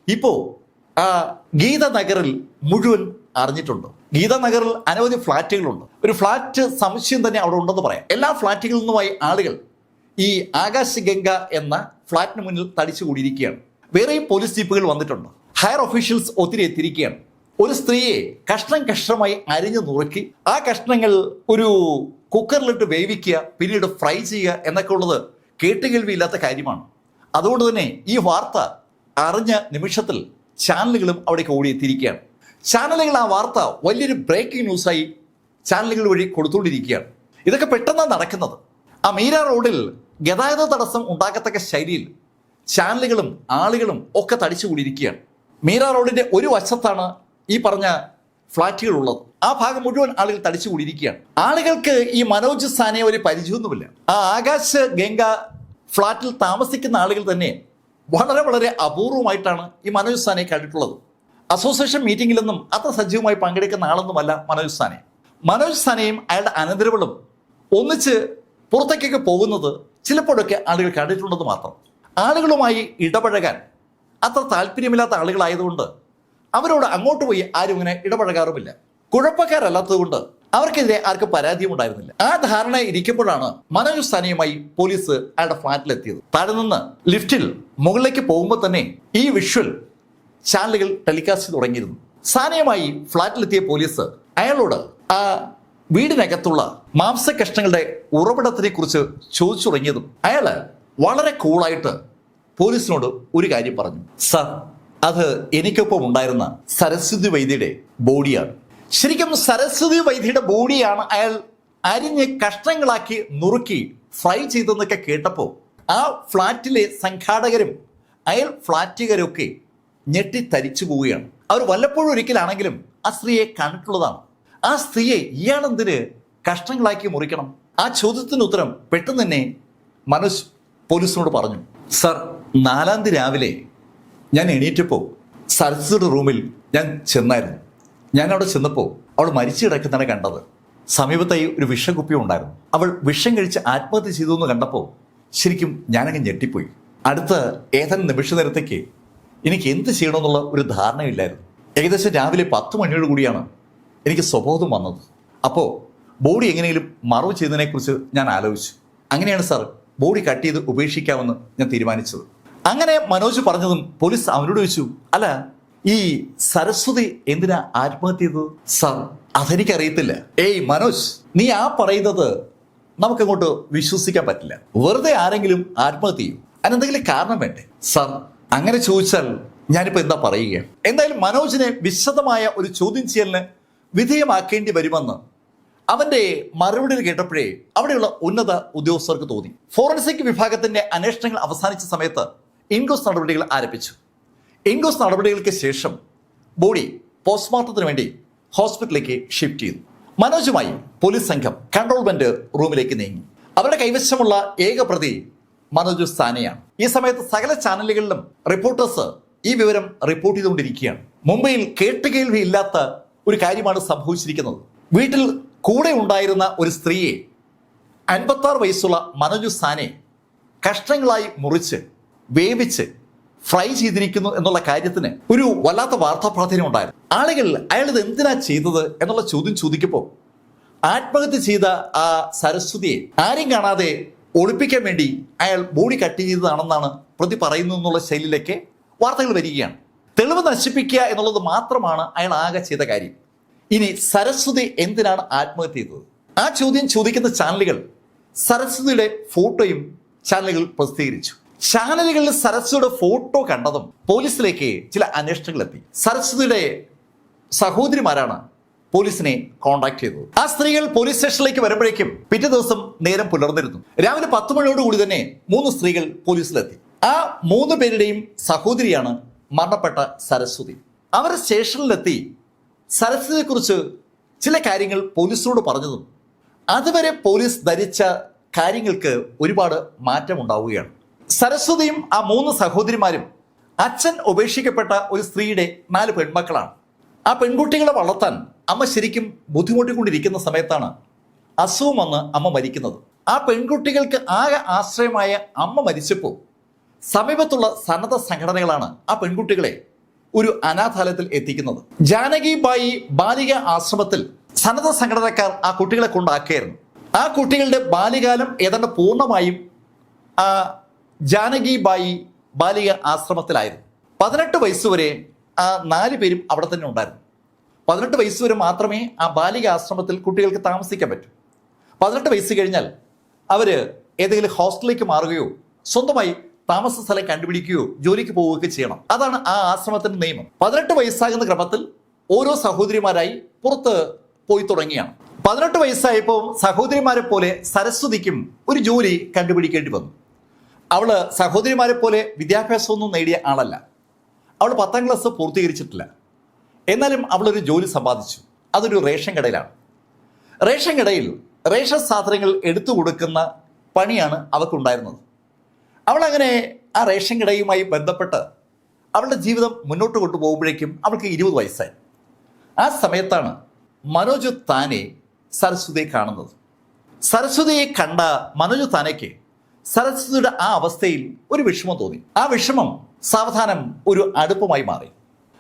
ഇപ്പോൾ ആ ഗീതാനഗറിൽ മുഴുവൻ അറിഞ്ഞിട്ടുണ്ട്. ഗീതാനഗറിൽ അനവധി ഫ്ളാറ്റുകളുണ്ട്. ഒരു ഫ്ളാറ്റ് സമുച്ചയം തന്നെ അവിടെ ഉണ്ടെന്ന് പറയാം. എല്ലാ ഫ്ളാറ്റുകളിൽ നിന്നുമായി ആളുകൾ ഈ ആകാശ് ഗംഗ എന്ന ഫ്ളാറ്റിന് മുന്നിൽ തടിച്ചുകൂടിയിരിക്കുകയാണ്. വേറെയും പോലീസ് ജീപ്പുകൾ വന്നിട്ടുണ്ട്. ഹയർ ഒഫീഷ്യൽസ് ഒത്തിരി എത്തിയിരിക്കുകയാണ്. ഒരു സ്ത്രീയെ കഷ്ണം കഷ്ണമായി അരിഞ്ഞു നുറുക്കി ആ കഷ്ണങ്ങൾ ഒരു കുക്കറിലിട്ട് വേവിക്കുക, പിന്നീട് ഫ്രൈ ചെയ്യുക എന്നൊക്കെ ഉള്ളത് കേട്ടുകേൾവിയില്ലാത്ത കാര്യമാണ്. അതുകൊണ്ട് തന്നെ ഈ വാർത്ത അറിഞ്ഞ നിമിഷത്തിൽ ചാനലുകളും അവിടേക്ക് ഓടിയെത്തിയിരിക്കുകയാണ്. ചാനലുകൾ ആ വാർത്ത വലിയൊരു ബ്രേക്കിംഗ് ന്യൂസായി ചാനലുകൾ വഴി കൊടുത്തുകൊണ്ടിരിക്കുകയാണ്. ഇതൊക്കെ പെട്ടെന്നാണ് നടക്കുന്നത്. ആ മീര റോഡിൽ ഗതാഗത തടസ്സം ഉണ്ടാക്കത്തക്ക ശൈലിയിൽ ചാനലുകളും ആളുകളും ഒക്കെ തടിച്ചുകൂടിയിരിക്കുകയാണ്. മീര റോഡിന്റെ ഒരു വശത്താണ് ഈ പറഞ്ഞ ഫ്ളാറ്റുകൾ ഉള്ളത്. ആ ഭാഗം മുഴുവൻ ആളുകൾ തടിച്ചുകൂടിയിരിക്കുകയാണ്. ആളുകൾക്ക് ഈ മനോജ് സാനെ ഒരു പരിചയമൊന്നുമില്ല. ആ ആകാശ് ഗംഗ ഫ്ളാറ്റിൽ താമസിക്കുന്ന ആളുകൾ തന്നെ വളരെ വളരെ അപൂർവമായിട്ടാണ് ഈ മനോജ് സാനെ കണ്ടിട്ടുള്ളത്. അസോസിയേഷൻ മീറ്റിംഗിലൊന്നും അത്ര സജീവമായി പങ്കെടുക്കുന്ന ആളൊന്നുമല്ല മനോജ് സാനെ. മനോജ് സാനെയും അയാളുടെ അനന്തരവളും ഒന്നിച്ച് പുറത്തേക്കൊക്കെ പോകുന്നത് ചിലപ്പോഴൊക്കെ ആളുകൾ കണ്ടിട്ടുണ്ടെന്ന് മാത്രം. ആളുകളുമായി ഇടപഴകാൻ അത്ര താല്പര്യമില്ലാത്ത ആളുകളായതുകൊണ്ട് അവരോട് അങ്ങോട്ട് പോയി ആരും ഇങ്ങനെ ഇടപഴകാറുമില്ല. കുഴപ്പക്കാരല്ലാത്തതുകൊണ്ട് അവർക്കെതിരെ ആർക്കും പരാതിയും ഉണ്ടായിരുന്നില്ല. ആ ധാരണ ഇരിക്കുമ്പോഴാണ് മനോജ് സാനെയുമായി പോലീസ് അയാളുടെ ഫ്ളാറ്റിലെത്തിയത്. താഴെ നിന്ന് ലിഫ്റ്റിൽ മുകളിലേക്ക് പോകുമ്പോൾ തന്നെ ഈ വിഷ്വൽ ചാനലുകൾ ടെലികാസ്റ്റ് തുടങ്ങിയിരുന്നു. സാനെയുമായി ഫ്ളാറ്റിലെത്തിയ പോലീസ് അയാളോട് ആ വീടിനകത്തുള്ള മാംസകഷ്ണങ്ങളുടെ ഉറവിടത്തിനെ കുറിച്ച് ചോദിച്ചു തുടങ്ങിയതും അയാള് വളരെ കൂളായിട്ട് പോലീസിനോട് ഒരു കാര്യം പറഞ്ഞു. സർ, അത് എനിക്കൊപ്പം ഉണ്ടായിരുന്ന സരസ്വതി വൈദ്യയുടെ ബോഡിയാണ്. ശരിക്കും സരസ്വതി വൈദ്യയുടെ ബോഡിയാണ് അയാൾ അരിഞ്ഞ് കഷ്ണങ്ങളാക്കി നുറുക്കി ഫ്രൈ ചെയ്തെന്നൊക്കെ കേട്ടപ്പോൾ ആ ഫ്ളാറ്റിലെ സംഘാടകരും അയാൾ ഫ്ളാറ്റുകാരൊക്കെ ഞെട്ടിത്തരിച്ചു പോവുകയാണ്. അവർ വല്ലപ്പോഴും ഒരിക്കലാണെങ്കിലും ആ സ്ത്രീയെ കണ്ടിട്ടുള്ളതാണ്. ആ സ്ത്രീയെ ഇയാളെന്തിന് കഷ്ണങ്ങളാക്കി മുറിക്കണം? ആ ചോദ്യത്തിന് ഉത്തരം പെട്ടെന്ന് തന്നെ മനോജ് പോലീസിനോട് പറഞ്ഞു, സർ 4-ാം തീയതി രാവിലെ ഞാൻ എണീറ്റപ്പോൾ സരസ്വതിയുടെ റൂമിൽ ഞാൻ ചെന്നായിരുന്നു. ഞാൻ അവിടെ ചെന്നപ്പോൾ അവൾ മരിച്ചു കിടക്കുന്നതാണ് കണ്ടത്. സമീപത്തായി ഒരു വിഷക്കുപ്പി ഉണ്ടായിരുന്നു. അവൾ വിഷം കഴിച്ച് ആത്മഹത്യ ചെയ്തു എന്ന് കണ്ടപ്പോൾ ശരിക്കും ഞാനങ്ങ് ഞെട്ടിപ്പോയി. അടുത്ത ഏതാനും നിമിഷ നേരത്തേക്ക് എനിക്ക് എന്ത് ചെയ്യണമെന്നുള്ള ഒരു ധാരണയില്ലായിരുന്നു. ഏകദേശം രാവിലെ 10 മണിയോട് കൂടിയാണ് എനിക്ക് സ്വബോധം വന്നത്. അപ്പോൾ ബോഡി എങ്ങനെയും മറവ് ചെയ്തതിനെക്കുറിച്ച് ഞാൻ ആലോചിച്ചു. അങ്ങനെയാണ് സാർ ബോഡി കട്ട് ചെയ്ത് ഉപേക്ഷിക്കാമെന്ന് ഞാൻ തീരുമാനിച്ചത്. അങ്ങനെ മനോജ് പറഞ്ഞതും പോലീസ് അവനോട് ചോദിച്ചു, അല്ല ഈ സരസ്വതി എന്തിനാ ആത്മഹത്യ ചെയ്തത്? സാർ അതെനിക്കറിയത്തില്ല. ഏയ് മനോജ്, നീ ആ പറയുന്നത് നമുക്കങ്ങോട്ട് വിശ്വസിക്കാൻ പറ്റില്ല. വെറുതെ ആരെങ്കിലും ആത്മഹത്യ ചെയ്യും, അതിനെന്തെങ്കിലും കാരണം വേണ്ടേ? സാർ അങ്ങനെ ചോദിച്ചാൽ ഞാനിപ്പോൾ എന്താ പറയുക? എന്തായാലും മനോജിനെ വിശദമായ ഒരു ചോദ്യം ചെയ്യലിന് വിധേയമാക്കേണ്ടി വരുമെന്ന് അവന്റെ മറുപടിയിൽ കേട്ടപ്പോഴേ അവിടെയുള്ള ഉന്നത ഉദ്യോഗസ്ഥർക്ക് തോന്നി. ഫോറൻസിക് വിഭാഗത്തിന്റെ അന്വേഷണങ്ങൾ അവസാനിച്ച സമയത്ത് ഇൻക്വസ്റ്റ് നടപടികൾ ആരംഭിച്ചു. ഇൻക്വസ്റ്റ് നടപടികൾക്ക് ശേഷം ബോഡി പോസ്റ്റ്മോർട്ടത്തിന് വേണ്ടി ഹോസ്പിറ്റലിലേക്ക് ഷിഫ്റ്റ് ചെയ്തു. മനോജുമായി പോലീസ് സംഘം കൺട്രോൾമെന്റ് റൂമിലേക്ക് നീങ്ങി. അവരുടെ കൈവശമുള്ള ഏക പ്രതി മനോജ് സാനിയാണ്. ഈ സമയത്ത് സകല ചാനലുകളിലും റിപ്പോർട്ടേഴ്സ് ഈ വിവരം റിപ്പോർട്ട് ചെയ്തുകൊണ്ടിരിക്കുകയാണ്. മുംബൈയിൽ കേട്ടുകേൾവി ഇല്ലാത്ത ഒരു കാര്യമാണ് സംഭവിച്ചിരിക്കുന്നത്. വീട്ടിൽ കൂടെ ഉണ്ടായിരുന്ന ഒരു സ്ത്രീയെ 56 വയസ്സുള്ള മനോജ് സാനെ കഷ്ണങ്ങളായി മുറിച്ച് വേവിച്ച് ഫ്രൈ ചെയ്തിരിക്കുന്നു എന്നുള്ള കാര്യത്തിന് ഒരു വല്ലാത്ത വാർത്താ പ്രാധാന്യം ഉണ്ടായിരുന്നു. ആളുകൾ അയാൾ ഇത് എന്തിനാ ചെയ്തത് എന്നുള്ള ചോദ്യം ചോദിക്കുമ്പോൾ ആത്മഹത്യ ചെയ്ത ആ സരസ്വതിയെ ആരും കാണാതെ ഒളിപ്പിക്കാൻ വേണ്ടി അയാൾ ബോഡി കട്ട് ചെയ്തതാണെന്നാണ് പ്രതി പറയുന്നു എന്നുള്ള ശൈലിയിലേക്ക് വാർത്തകൾ വരികയാണ്. തെളിവ് നശിപ്പിക്കുക എന്നുള്ളത് മാത്രമാണ് അയാൾ ആകെ ചെയ്ത കാര്യം. ഇനി സരസ്വതി എന്തിനാണ് ആത്മഹത്യ ചെയ്തത്? ആ ചോദ്യം ചോദിക്കുന്ന ചാനലുകൾ സരസ്വതിയുടെ ഫോട്ടോയും ചാനലുകൾ പ്രസിദ്ധീകരിച്ചു. ചാനലുകളിൽ സരസ്വതിയുടെ ഫോട്ടോ കണ്ടതും പോലീസിലേക്ക് ചില അന്വേഷണങ്ങൾ എത്തി. സരസ്വതിയുടെ സഹോദരിമാരാണ് പോലീസിനെ കോൺടാക്ട് ചെയ്തത്. ആ സ്ത്രീകൾ പോലീസ് സ്റ്റേഷനിലേക്ക് വരുമ്പോഴേക്കും പിറ്റേ ദിവസം നേരം പുലർന്നിരുന്നു. രാവിലെ 10 മണിയോടുകൂടി തന്നെ 3 സ്ത്രീകൾ പോലീസിലെത്തി. ആ 3 പേരുടെയും സഹോദരിയാണ് മരണപ്പെട്ട സരസ്വതി. അവർ സ്റ്റേഷനിലെത്തി സരസ്വതിയെക്കുറിച്ച് ചില കാര്യങ്ങൾ പോലീസിനോട് പറഞ്ഞതും അതുവരെ പോലീസ് ധരിച്ച കാര്യങ്ങൾക്ക് ഒരുപാട് മാറ്റമുണ്ടാവുകയാണ്. സരസ്വതിയും ആ 3 സഹോദരിമാരും അച്ഛൻ ഉപേക്ഷിക്കപ്പെട്ട ഒരു സ്ത്രീയുടെ 4 പെൺമക്കളാണ്. ആ പെൺകുട്ടികളെ വളർത്താൻ അമ്മ ശരിക്കും ബുദ്ധിമുട്ടിക്കൊണ്ടിരിക്കുന്ന സമയത്താണ് അസുഖം വന്ന് അമ്മ മരിക്കുന്നത്. ആ പെൺകുട്ടികൾക്ക് ആകെ ആശ്രയമായ അമ്മ മരിച്ചപ്പോൾ സമീപത്തുള്ള സന്നദ്ധ സംഘടനകളാണ് ആ പെൺകുട്ടികളെ ഒരു അനാഥാലയത്തിൽ എത്തിക്കുന്നത്. ജാനകിബായി ബാലിക ആശ്രമത്തിൽ സന്നദ്ധ സംഘടനക്കാർ ആ കുട്ടികളെ കൊണ്ടാക്കിയായിരുന്നു. ആ കുട്ടികളുടെ ബാല്യകാലം ഏതാണ്ട് പൂർണ്ണമായും ആ ജാനകിബായി ബാലിക ആശ്രമത്തിലായിരുന്നു. 18 വയസ്സുവരെ ആ 4 പേരും അവിടെ തന്നെ ഉണ്ടായിരുന്നു. 18 വയസ്സുവരെ മാത്രമേ ആ ബാലിക ആശ്രമത്തിൽ കുട്ടികൾക്ക് താമസിക്കാൻ പറ്റൂ. 18 വയസ്സ് കഴിഞ്ഞാൽ അവർ ഏതെങ്കിലും ഹോസ്റ്റലിലേക്ക് മാറുകയോ സ്വന്തമായി താമസ സ്ഥലം കണ്ടുപിടിക്കുകയോ ജോലിക്ക് പോവുകയൊക്കെ ചെയ്യണം. അതാണ് ആ ആശ്രമത്തിന്റെ നിയമം. 18 വയസ്സാകുന്ന ക്രമത്തിൽ ഓരോ സഹോദരിമാരായി പുറത്ത് പോയി തുടങ്ങിയാണ്. 18 വയസ്സായപ്പോൾ സഹോദരിമാരെ പോലെ സരസ്വതിക്കും ഒരു ജോലി കണ്ടുപിടിക്കേണ്ടി വന്നു. അവള് സഹോദരിമാരെ പോലെ വിദ്യാഭ്യാസമൊന്നും നേടിയ ആളല്ല. അവൾ 10ാം ക്ലാസ് പൂർത്തീകരിച്ചിട്ടില്ല. എന്നാലും അവളൊരു ജോലി സമ്പാദിച്ചു. അതൊരു റേഷൻ കടയിലാണ്. റേഷൻ കടയിൽ റേഷൻ സാധനങ്ങൾ എടുത്തു കൊടുക്കുന്ന പണിയാണ് അവൾക്കുണ്ടായിരുന്നത്. അവളങ്ങനെ ആ റേഷൻ കടയുമായി ബന്ധപ്പെട്ട് അവളുടെ ജീവിതം മുന്നോട്ട് കൊണ്ടുപോകുമ്പോഴേക്കും അവൾക്ക് 20 വയസ്സായി. ആ സമയത്താണ് മനോജ് താനെ സരസ്വതിയെ കാണുന്നത്. സരസ്വതിയെ കണ്ട മനോജ് താനയ്ക്ക് സരസ്വതിയുടെ ആ അവസ്ഥയിൽ ഒരു വിഷമം തോന്നി. ആ വിഷമം സാവധാനം ഒരു അടുപ്പമായി മാറി.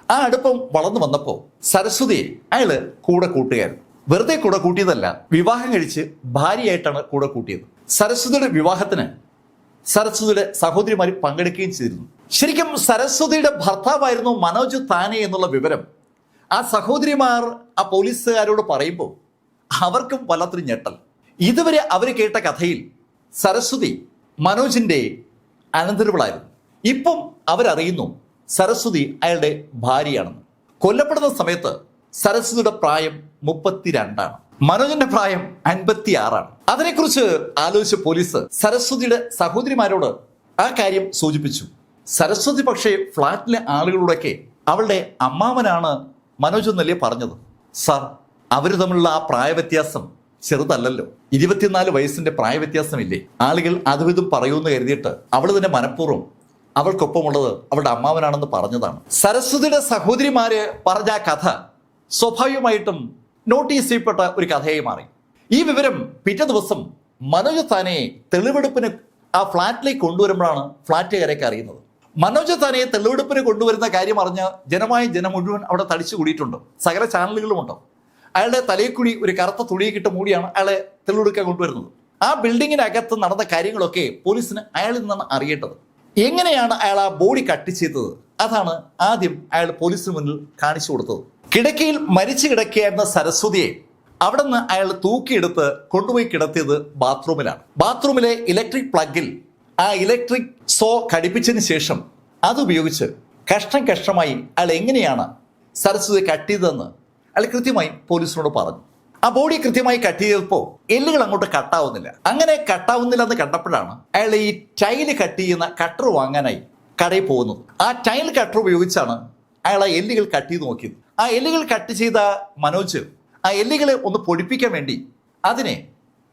ആ അടുപ്പം വളർന്നു വന്നപ്പോൾ സരസ്വതിയെ അയാള് കൂടെ കൂട്ടുകയായിരുന്നു. വെറുതെ കൂടെ കൂട്ടിയതല്ല, വിവാഹം കഴിച്ച് ഭാര്യയായിട്ടാണ് കൂടെ കൂട്ടിയത്. സരസ്വതിയുടെ വിവാഹത്തിന് സരസ്വതിയുടെ സഹോദരിമാർ പങ്കെടുക്കുകയും ചെയ്തിരുന്നു. ശരിക്കും സരസ്വതിയുടെ ഭർത്താവായിരുന്നു മനോജ് താനെ എന്നുള്ള വിവരം ആ സഹോദരിമാർ ആ പോലീസുകാരോട് പറയുമ്പോൾ അവർക്കും വല്ലാത്തൊരു ഞെട്ടൽ. ഇതുവരെ അവർ കേട്ട കഥയിൽ സരസ്വതി മനോജിന്റെ അനന്തരവളായിരുന്നു. ഇപ്പം അവരറിയുന്നു സരസ്വതി അയാളുടെ ഭാര്യയാണെന്ന്. കൊല്ലപ്പെടുന്ന സമയത്ത് സരസ്വതിയുടെ പ്രായം 32ആണ്. മനോജിന്റെ പ്രായം 56ആണ്. അതിനെക്കുറിച്ച് ആലോചിച്ച പോലീസ് സരസ്വതിയുടെ സഹോദരിമാരോട് ആ കാര്യം സൂചിപ്പിച്ചു. സരസ്വതി പക്ഷേ ഫ്ലാറ്റിലെ ആളുകളോടൊക്കെ അവളുടെ അമ്മാവനാണ് മനോജ് എന്നല്ലേ പറഞ്ഞത്. സാർ, അവർ തമ്മിലുള്ള ആ പ്രായ വ്യത്യാസം ചെറുതല്ലല്ലോ. 24 വയസ്സിന്റെ പ്രായ വ്യത്യാസമില്ലേ? ആളുകൾ അതും ഇതും പറയൂന്ന് കരുതിയിട്ട് അവൾ തന്നെ മനഃപൂർവ്വം അവൾക്കൊപ്പമുള്ളത് അവളുടെ അമ്മാവനാണെന്ന് പറഞ്ഞതാണ്. സരസ്വതിയുടെ സഹോദരിമാര് പറഞ്ഞ ആ കഥ സ്വാഭാവികമായിട്ടും നോട്ടീസ് ചെയ്യപ്പെട്ട ഒരു കഥയായി മാറി. ഈ വിവരം പിറ്റേ ദിവസം മനോജ് താനയെ തെളിവെടുപ്പിന് ആ ഫ്ളാറ്റിലേക്ക് കൊണ്ടുവരുമ്പോഴാണ് ഫ്ളാറ്റുകാരൊക്കെ അറിയുന്നത്. മനോജ് താനയെ തെളിവെടുപ്പിന് കൊണ്ടുവരുന്ന കാര്യം അറിഞ്ഞ് ജനം മുഴുവൻ അവിടെ തടിച്ചു കൂടിയിട്ടുണ്ട്. സകല ചാനലുകളുമുണ്ട്. അയാളുടെ തലയിൽ ഒരു കറുത്ത തുണിയൊക്കെ മൂടിയാണ് അയാളെ തെളിവെടുക്കാൻ കൊണ്ടുവരുന്നത്. ആ ബിൽഡിങ്ങിനകത്ത് നടന്ന കാര്യങ്ങളൊക്കെ പോലീസിന് അയാളിൽ നിന്നാണ് അറിയേണ്ടത്. എങ്ങനെയാണ് അയാൾ ആ ബോഡി കട്ട് ചെയ്തത്, അതാണ് ആദ്യം അയാൾ പോലീസിന് മുന്നിൽ കാണിച്ചു കൊടുത്തത്. കിടക്കയിൽ മരിച്ചു കിടക്കുകയായിരുന്ന സരസ്വതിയെ അവിടെ നിന്ന് അയാൾ തൂക്കിയെടുത്ത് കൊണ്ടുപോയി കിടത്തിയത് ബാത്റൂമിലാണ്. ബാത്റൂമിലെ ഇലക്ട്രിക് പ്ലഗിൽ ആ ഇലക്ട്രിക് സോ ഘടിപ്പിച്ചതിന് ശേഷം അതുപയോഗിച്ച് കഷ്ണമായി അയാൾ എങ്ങനെയാണ് സരസ്വതി കട്ട് ചെയ്തതെന്ന് അയാൾ കൃത്യമായി പോലീസിനോട് പറഞ്ഞു. ആ ബോഡി കൃത്യമായി കട്ട് ചെയ്തപ്പോൾ എല്ലുകൾ അങ്ങോട്ട് കട്ടാവുന്നില്ല. അങ്ങനെ കട്ടാവുന്നില്ല എന്ന് കണ്ടപ്പോഴാണ് അയാൾ ഈ ടൈല് കട്ട് ചെയ്യുന്ന കട്ടർ വാങ്ങാനായി കടയിൽ പോകുന്നത്. ആ ടൈൽ കട്ടർ ഉപയോഗിച്ചാണ് അയാൾ ആ എല്ലുകൾ കട്ട് ചെയ്ത് നോക്കിയത്. ആ എല്ലുകൾ കട്ട് ചെയ്ത മനോജ് ആ എല്ലുകളെ ഒന്ന് പൊടിപ്പിക്കാൻ വേണ്ടി അതിനെ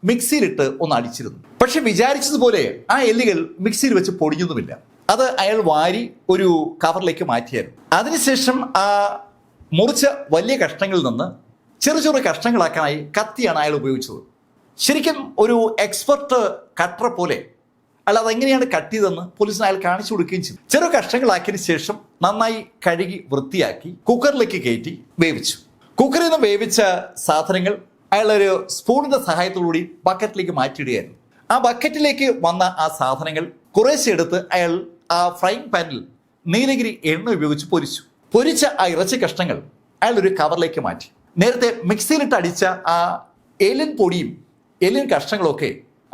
മിക്സിയിലിട്ട് ഒന്ന് അടിച്ചിരുന്നു. പക്ഷെ വിചാരിച്ചതുപോലെ ആ എല്ലുകൾ മിക്സിയിൽ വെച്ച് പൊടിഞ്ഞൊന്നുമില്ല. അത് അയാൾ വാരി ഒരു കവറിലേക്ക് മാറ്റിയായിരുന്നു. അതിനുശേഷം ആ മുറിച്ച വലിയ കഷ്ണങ്ങളിൽ നിന്ന് ചെറു കഷ്ണങ്ങളാക്കാനായി കത്തിയാണ് അയാൾ ഉപയോഗിച്ചത്. ശരിക്കും ഒരു എക്സ്പെർട്ട് കട്ടർ പോലെ അയാൾ അതെങ്ങനെയാണ് കട്ട് ചെയ്തതെന്ന് പോലീസിന് അയാൾ കാണിച്ചു കൊടുക്കുകയും ചെയ്തു. ചെറു കഷ്ണങ്ങളാക്കിയതിന് ശേഷം നന്നായി കഴുകി വൃത്തിയാക്കി കുക്കറിലേക്ക് കയറ്റി വേവിച്ചു. കുക്കറിൽ നിന്ന് വേവിച്ച സാധനങ്ങൾ അയാളൊരു സ്പൂണിന്റെ സഹായത്തോടുകൂടി ബക്കറ്റിലേക്ക് മാറ്റിയിടുകയായിരുന്നു. ആ ബക്കറ്റിലേക്ക് വന്ന ആ സാധനങ്ങൾ കുറേശ്ശെ എടുത്ത് അയാൾ ആ ഫ്രൈങ് പാനിൽ നീലഗിരി എണ്ണ ഉപയോഗിച്ച് പൊരിച്ചു. പൊരിച്ച ആ ഇറച്ചി കഷ്ണങ്ങൾ അയാൾ ഒരു കവറിലേക്ക് മാറ്റി. നേരത്തെ മിക്സിയിലിട്ട് അടിച്ച ആ എല്ലിൻ പൊടിയും എല്ലിൻ കഷ്ണങ്ങളൊക്കെ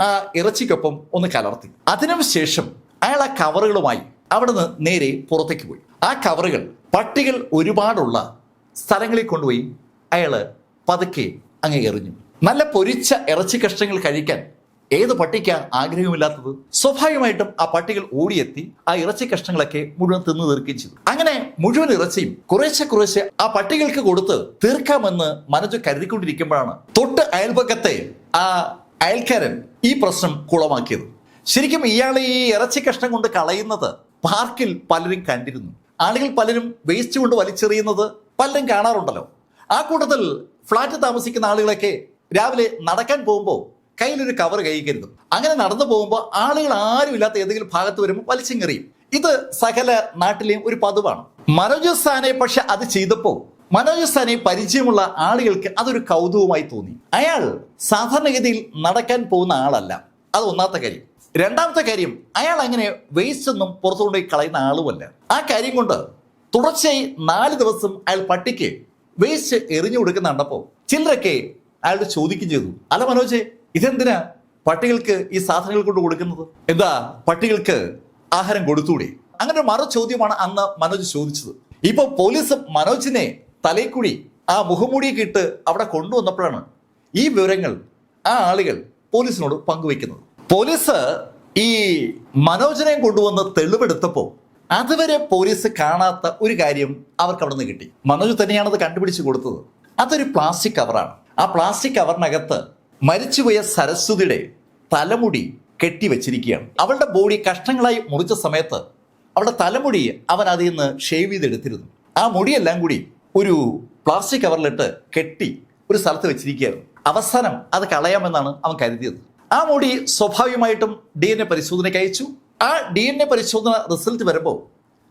ആ ഇറച്ചിക്കൊപ്പം ഒന്ന് കലർത്തി. അതിനുശേഷം അയാൾ ആ കവറുകളുമായി അവിടെ നിന്ന് നേരെ പുറത്തേക്ക് പോയി. ആ കവറുകൾ പട്ടികൾ ഒരുപാടുള്ള സ്ഥലങ്ങളിൽ കൊണ്ടുപോയി അയാൾ പതുക്കെ അങ്ങ് എറിഞ്ഞു. നല്ല പൊരിച്ച ഇറച്ചി കഷ്ണങ്ങൾ കഴിക്കാൻ ഏത് പട്ടിക്കാ ആഗ്രഹമില്ലാത്തത്? സ്വാഭാവികമായിട്ടും ആ പട്ടികൾ ഓടിയെത്തി ആ ഇറച്ചി കഷ്ണങ്ങളൊക്കെ മുഴുവൻ തിന്നു തീർക്കുകയും ചെയ്തു. അങ്ങനെ മുഴുവൻ ഇറച്ചിയും കുറേശ്ശെ ആ പട്ടികൾക്ക് കൊടുത്ത് തീർക്കാമെന്ന് മനോജ് കരുതിക്കൊണ്ടിരിക്കുമ്പോഴാണ് തൊട്ട് അയൽപക്കത്തെ ആ അയൽക്കാരൻ ഈ പ്രശ്നം കുളമാക്കിയത്. ശരിക്കും ഇയാൾ ഈ ഇറച്ചി കഷ്ണം കൊണ്ട് കളയുന്നത് പാർക്കിൽ പലരും കണ്ടിരുന്നു. ആളുകൾ പലരും വേസ്റ്റ് കൊണ്ട് വലിച്ചെറിയുന്നത് പലരും കാണാറുണ്ടല്ലോ. ആ കൂട്ടത്തിൽ ഫ്ലാറ്റ് താമസിക്കുന്ന ആളുകളൊക്കെ രാവിലെ നടക്കാൻ പോകുമ്പോൾ കയ്യിലൊരു കവർ കൈകരുതും. അങ്ങനെ നടന്നു പോകുമ്പോൾ ആളുകൾ ആരും ഇല്ലാത്ത ഏതെങ്കിലും ഭാഗത്ത് വരുമ്പോൾ വലിച്ചെറിയും. ഇത് സകല നാട്ടിലെയും ഒരു പതിവാണ്. മനോജ് സാനെ പക്ഷെ അത് ചെയ്തപ്പോൾ മനോജ് സാനെ പരിചയമുള്ള ആളുകൾക്ക് അതൊരു കൗതുകമായി തോന്നി. അയാൾ സാധാരണഗതിയിൽ നടക്കാൻ പോകുന്ന ആളല്ല. അത് ഒന്നാമത്തെ കാര്യം. രണ്ടാമത്തെ കാര്യം, അയാൾ അങ്ങനെ വേസ്റ്റ് ഒന്നും പുറത്തുകൊണ്ടുപോയി കളയുന്ന ആളുമല്ല. ആ കാര്യം കൊണ്ട് തുടർച്ചയായി 4 ദിവസം അയാൾ പട്ടിക്ക് വേസ്റ്റ് എറിഞ്ഞു കൊടുക്കുന്ന കണ്ടപ്പോൾ ചിലരൊക്കെ അയാളോട് ചോദിക്കുകയും ചെയ്തു, അല്ല മനോജ്, ഇതെന്തിനാ പട്ടികൾക്ക് ഈ സാധനങ്ങൾ കൊണ്ട് കൊടുക്കുന്നത്? എന്താ പട്ടികൾക്ക് ആഹാരം കൊടുത്തൂടെ? അങ്ങനെ ഒരു മറു ചോദ്യമാണ് അന്ന് മനോജ് ചോദിച്ചത്. ഇപ്പൊ പോലീസ് മനോജിനെ തലയിൽക്കൂടി ആ മുഖംമൂടിയൊക്കെ ഇട്ട് അവിടെ കൊണ്ടുവന്നപ്പോഴാണ് ഈ വിവരങ്ങൾ ആ ആളുകൾ പോലീസിനോട് പങ്കുവെക്കുന്നത്. പോലീസ് ഈ മനോജിനെ കൊണ്ടുവന്ന് തെളിവെടുത്തപ്പോൾ അതുവരെ പോലീസ് കാണാത്ത ഒരു കാര്യം അവർക്ക് അവിടെ നിന്ന് കിട്ടി. മനോജ് തന്നെയാണത് കണ്ടുപിടിച്ച് കൊടുത്തത്. അതൊരു പ്ലാസ്റ്റിക് കവറാണ്. ആ പ്ലാസ്റ്റിക് കവറിനകത്ത് മരിച്ചുപോയ സരസ്വതിയുടെ തലമുടി കെട്ടിവെച്ചിരിക്കുകയാണ്. അവളുടെ ബോഡി കഷ്ണങ്ങളായി മുറിച്ച സമയത്ത് അവളുടെ തലമുടി അവൻ അതിൽ നിന്ന് ഷേവ് ചെയ്തെടുത്തിരുന്നു. ആ മുടിയെല്ലാം കൂടി ഒരു പ്ലാസ്റ്റിക് കവറിലിട്ട് കെട്ടി ഒരു സ്ഥലത്ത് വെച്ചിരിക്കുകയായിരുന്നു. അവസാനം അത് കളയാമെന്നാണ് അവൻ കരുതിയത്. ആ മുടി സ്വാഭാവികമായിട്ടും DNA പരിശോധനയ്ക്ക് അയച്ചു. ആ DNA പരിശോധന റിസൾട്ട് വരുമ്പോൾ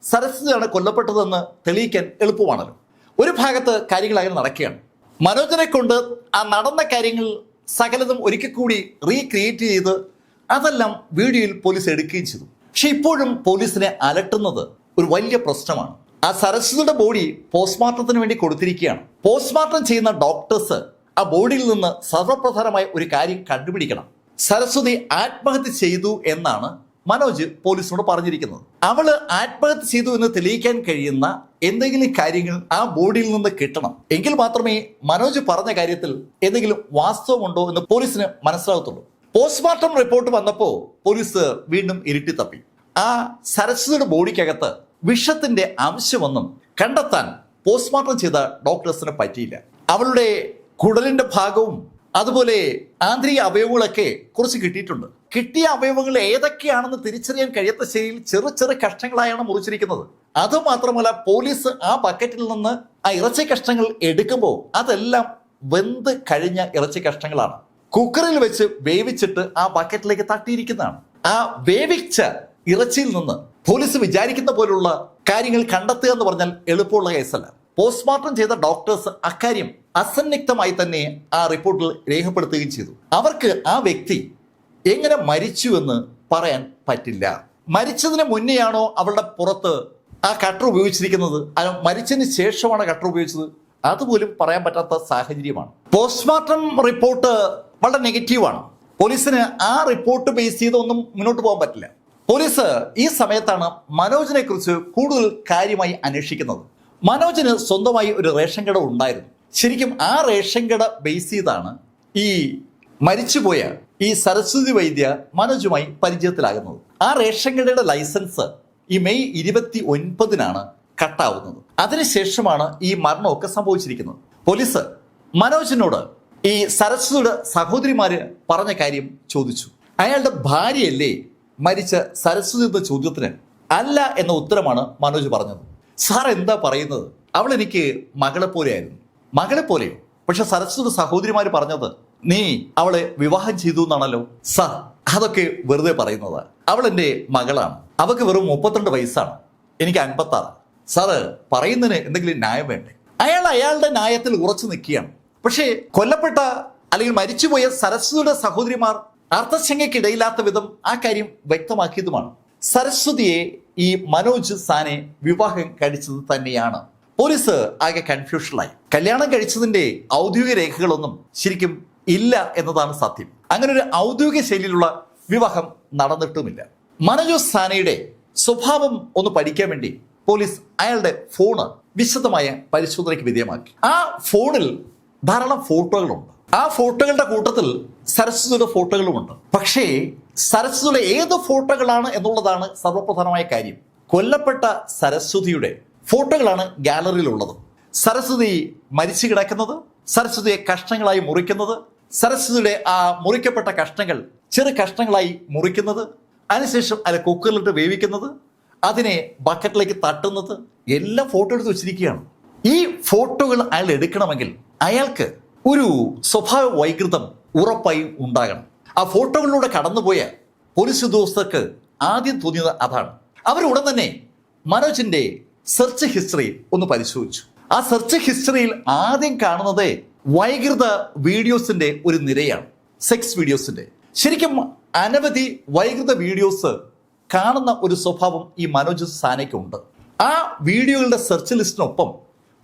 സരസ്വതിയാണ് കൊല്ലപ്പെട്ടതെന്ന് തെളിയിക്കാൻ എളുപ്പമാണല്ലോ. ഒരു ഭാഗത്ത് കാര്യങ്ങൾ അങ്ങനെ നടക്കുകയാണ്. മനോജിനെ കൊണ്ട് ആ നടന്ന കാര്യങ്ങൾ സകലതും ഒരിക്കൽ കൂടി റീക്രിയേറ്റ് ചെയ്ത് അതെല്ലാം വീഡിയോയിൽ പോലീസ് എടുക്കുകയും ചെയ്തു. പക്ഷെ ഇപ്പോഴും പോലീസിനെ അലട്ടുന്നത് ഒരു വലിയ പ്രശ്നമാണ്. ആ സരസ്വതിയുടെ ബോഡി പോസ്റ്റ്മോർട്ടത്തിന് വേണ്ടി കൊടുത്തിരിക്കുകയാണ്. പോസ്റ്റ്മോർട്ടം ചെയ്യുന്ന ഡോക്ടേഴ്സ് ആ ബോഡിയിൽ നിന്ന് സർവപ്രധാനമായ ഒരു കാര്യം കണ്ടുപിടിക്കണം. സരസ്വതി ആത്മഹത്യ ചെയ്തു എന്നാണ് മനോജ് പോലീസിനോട് പറഞ്ഞിരിക്കുന്നത്. അവള് ആത്മഹത്യ ചെയ്തു എന്ന് തെളിയിക്കാൻ കഴിയുന്ന എന്തെങ്കിലും കാര്യങ്ങൾ ആ ബോഡിയിൽ നിന്ന് കിട്ടണം. എങ്കിൽ മാത്രമേ മനോജ് പറഞ്ഞ കാര്യത്തിൽ എന്തെങ്കിലും വാസ്തവമുണ്ടോ എന്ന് പോലീസിന് മനസ്സിലാകത്തുള്ളൂ. പോസ്റ്റ്മോർട്ടം റിപ്പോർട്ട് വന്നപ്പോൾ പോലീസ് വീണ്ടും ഇരുട്ടി തപ്പി. ആ സരസ്വതിയുടെ ബോഡിക്കകത്ത് വിഷത്തിന്റെ അംശമൊന്നും കണ്ടെത്താൻ പോസ്റ്റ്മോർട്ടം ചെയ്ത ഡോക്ടേഴ്സിന് പറ്റിയില്ല. അവളുടെ കുടലിന്റെ ഭാഗവും അതുപോലെ ആന്തരിക അവയവങ്ങളൊക്കെ കുറച്ച് കിട്ടിയിട്ടുണ്ട്. കിട്ടിയ അവയവങ്ങൾ ഏതൊക്കെയാണെന്ന് തിരിച്ചറിയാൻ കഴിയാത്ത ശൈലിയിൽ ചെറു ചെറു കഷ്ണങ്ങളായാണ് മുറിച്ചിരിക്കുന്നത്. അതുമാത്രമല്ല, പോലീസ് ആ ബക്കറ്റിൽ നിന്ന് ആ ഇറച്ചി കഷ്ണങ്ങൾ എടുക്കുമ്പോൾ അതെല്ലാം വെന്ത് കഴിഞ്ഞ ഇറച്ചി കഷ്ണങ്ങളാണ്. കുക്കറിൽ വെച്ച് വേവിച്ചിട്ട് ആ ബക്കറ്റിലേക്ക് തട്ടിയിരിക്കുന്നതാണ്. ആ വേവിച്ച ഇറച്ചിയിൽ നിന്ന് പോലീസ് വിചാരിക്കുന്ന പോലുള്ള കാര്യങ്ങൾ കണ്ടെത്തുക എന്ന് പറഞ്ഞാൽ എളുപ്പമുള്ള കേസല്ല. പോസ്റ്റ്മോർട്ടം ചെയ്ത ഡോക്ടേഴ്സ് അക്കാര്യം അസന്നിഗ്ധമായി തന്നെ ആ റിപ്പോർട്ടിൽ രേഖപ്പെടുത്തുകയും ചെയ്തു. അവർക്ക് ആ വ്യക്തി എങ്ങനെ മരിച്ചു എന്ന് പറയാൻ പറ്റില്ല. മരിച്ചതിന് മുന്നെയാണോ അവളുടെ പുറത്ത് ആ കട്ടർ ഉപയോഗിച്ചിരിക്കുന്നത്, അത് മരിച്ചതിന് ശേഷമാണ് കട്ടർ ഉപയോഗിച്ചത്, അതുപോലും പറയാൻ പറ്റാത്ത സാഹചര്യമാണ്. പോസ്റ്റ്മോർട്ടം റിപ്പോർട്ട് വളരെ നെഗറ്റീവാണ്. പോലീസിന് ആ റിപ്പോർട്ട് ബേസ് ചെയ്ത് ഒന്നും മുന്നോട്ട് പോകാൻ പറ്റില്ല. പോലീസ് ഈ സമയത്താണ് മനോജിനെ കുറിച്ച് കൂടുതൽ കാര്യമായി അന്വേഷിക്കുന്നത്. മനോജിന് സ്വന്തമായി ഒരു റേഷൻ കട ഉണ്ടായിരുന്നു. ശരിക്കും ആ റേഷൻ കട ബേസ് ചെയ്താണ് ഈ മരിച്ചുപോയ ഈ സരസ്വതി വൈദ്യ മനോജുമായി പരിചയത്തിലാകുന്നത്. ആ റേഷൻ കടയുടെ ലൈസൻസ് ഈ മെയ് 29-നാണ് കട്ടാവുന്നത്. അതിനുശേഷമാണ് ഈ മരണമൊക്കെ സംഭവിച്ചിരിക്കുന്നത്. പോലീസ് മനോജിനോട് ഈ സരസ്വതിയുടെ സഹോദരിമാര് പറഞ്ഞ കാര്യം ചോദിച്ചു. അയാളുടെ ഭാര്യയല്ലേ മരിച്ച സരസ്വതി എന്ന ചോദ്യത്തിന് അല്ല എന്ന ഉത്തരമാണ് മനോജ് പറഞ്ഞത്. സാർ എന്താ പറയുന്നത്? അവൾ എനിക്ക് മകളെ പോലെയായിരുന്നു. മകളെ പോലെയോ? പക്ഷെ സരസ്വതി സഹോദരിമാര് പറഞ്ഞത് നീ അവളെ വിവാഹം ചെയ്തു എന്നാണല്ലോ. സാർ, അതൊക്കെ വെറുതെ പറയുന്നത്. അവൾ എൻ്റെ മകളാണ്. അവൾക്ക് വെറും 32 വയസ്സാണ്, എനിക്ക് 56. സാറ് പറയുന്നതിന് എന്തെങ്കിലും ന്യായം വേണ്ടേ? അയാൾ അയാളുടെ ന്യായത്തിൽ ഉറച്ചു നിൽക്കുകയാണ്. പക്ഷേ കൊല്ലപ്പെട്ട അല്ലെങ്കിൽ മരിച്ചുപോയ സരസ്വതിയുടെ സഹോദരിമാർ അർത്ഥശങ്കയ്ക്കിടയില്ലാത്ത വിധം ആ കാര്യം വ്യക്തമാക്കിയതുമാണ്. സരസ്വതിയെ ഈ മനോജ് സാനെ വിവാഹം കഴിച്ചത് തന്നെയാണ്. പോലീസ് ആകെ കൺഫ്യൂഷനിലായി. കല്യാണം കഴിച്ചതിന്റെ ഔദ്യോഗിക രേഖകളൊന്നും ശരിക്കും ഇല്ല എന്നതാണ് സത്യം. അങ്ങനെ ഒരു ഔദ്യോഗിക ശൈലിയിലുള്ള വിവാഹം നടന്നിട്ടുമില്ല. മനോജ് സാനയുടെ സ്വഭാവം ഒന്ന് പഠിക്കാൻ വേണ്ടി പോലീസ് അയാളുടെ ഫോണ് വിശദമായ പരിശോധനയ്ക്ക് വിധേയമാക്കി. ആ ഫോണിൽ ധാരാളം ഫോട്ടോകളുണ്ട്. ആ ഫോട്ടോകളുടെ കൂട്ടത്തിൽ സരസ്വതിയുടെ ഫോട്ടോകളുമുണ്ട്. പക്ഷേ സരസ്വതിയുടെ ഏത് ഫോട്ടോകളാണ് എന്നുള്ളതാണ് സർവപ്രധാനമായ കാര്യം. കൊല്ലപ്പെട്ട സരസ്വതിയുടെ ഫോട്ടോകളാണ് ഗാലറിയിലുള്ളത്. സരസ്വതി മരിച്ചു കിടക്കുന്നത്, സരസ്വതിയെ കഷ്ണങ്ങളായി മുറിക്കുന്നത്, സരസ്വതിയുടെ ആ മുറിക്കപ്പെട്ട കഷ്ണങ്ങൾ ചെറു കഷ്ണങ്ങളായി മുറിക്കുന്നത്, അതിനുശേഷം അത് കുക്കറിലിട്ട് വേവിക്കുന്നത്, അതിനെ ബക്കറ്റിലേക്ക് തട്ടുന്നത്, എല്ലാം ഫോട്ടോ എടുത്ത് വെച്ചിരിക്കുകയാണ്. ഈ ഫോട്ടോകൾ അയാൾ എടുക്കണമെങ്കിൽ അയാൾക്ക് ഒരു സ്വഭാവ വൈകൃതം ഉറപ്പായും ഉണ്ടാകണം. ആ ഫോട്ടോകളിലൂടെ കടന്നുപോയ പോലീസ് ഉദ്യോഗസ്ഥർക്ക് ആദ്യം തോന്നിയത് അതാണ്. അവരുടൻ തന്നെ മനോജിന്റെ സെർച്ച് ഹിസ്റ്ററി ഒന്ന് പരിശോധിച്ചു. ആ സെർച്ച് ഹിസ്റ്ററിയിൽ ആദ്യം കാണുന്നത് വൈകൃത വീഡിയോസിന്റെ ഒരു നിരയാണ്, സെക്സ് വീഡിയോസിന്റെ. ശരിക്കും അനവധി വൈകൃത വീഡിയോസ് കാണുന്ന ഒരു സ്വഭാവം ഈ മനോജ് സാനയ്ക്ക് ഉണ്ട്. ആ വീഡിയോകളുടെ സെർച്ച് ലിസ്റ്റിനൊപ്പം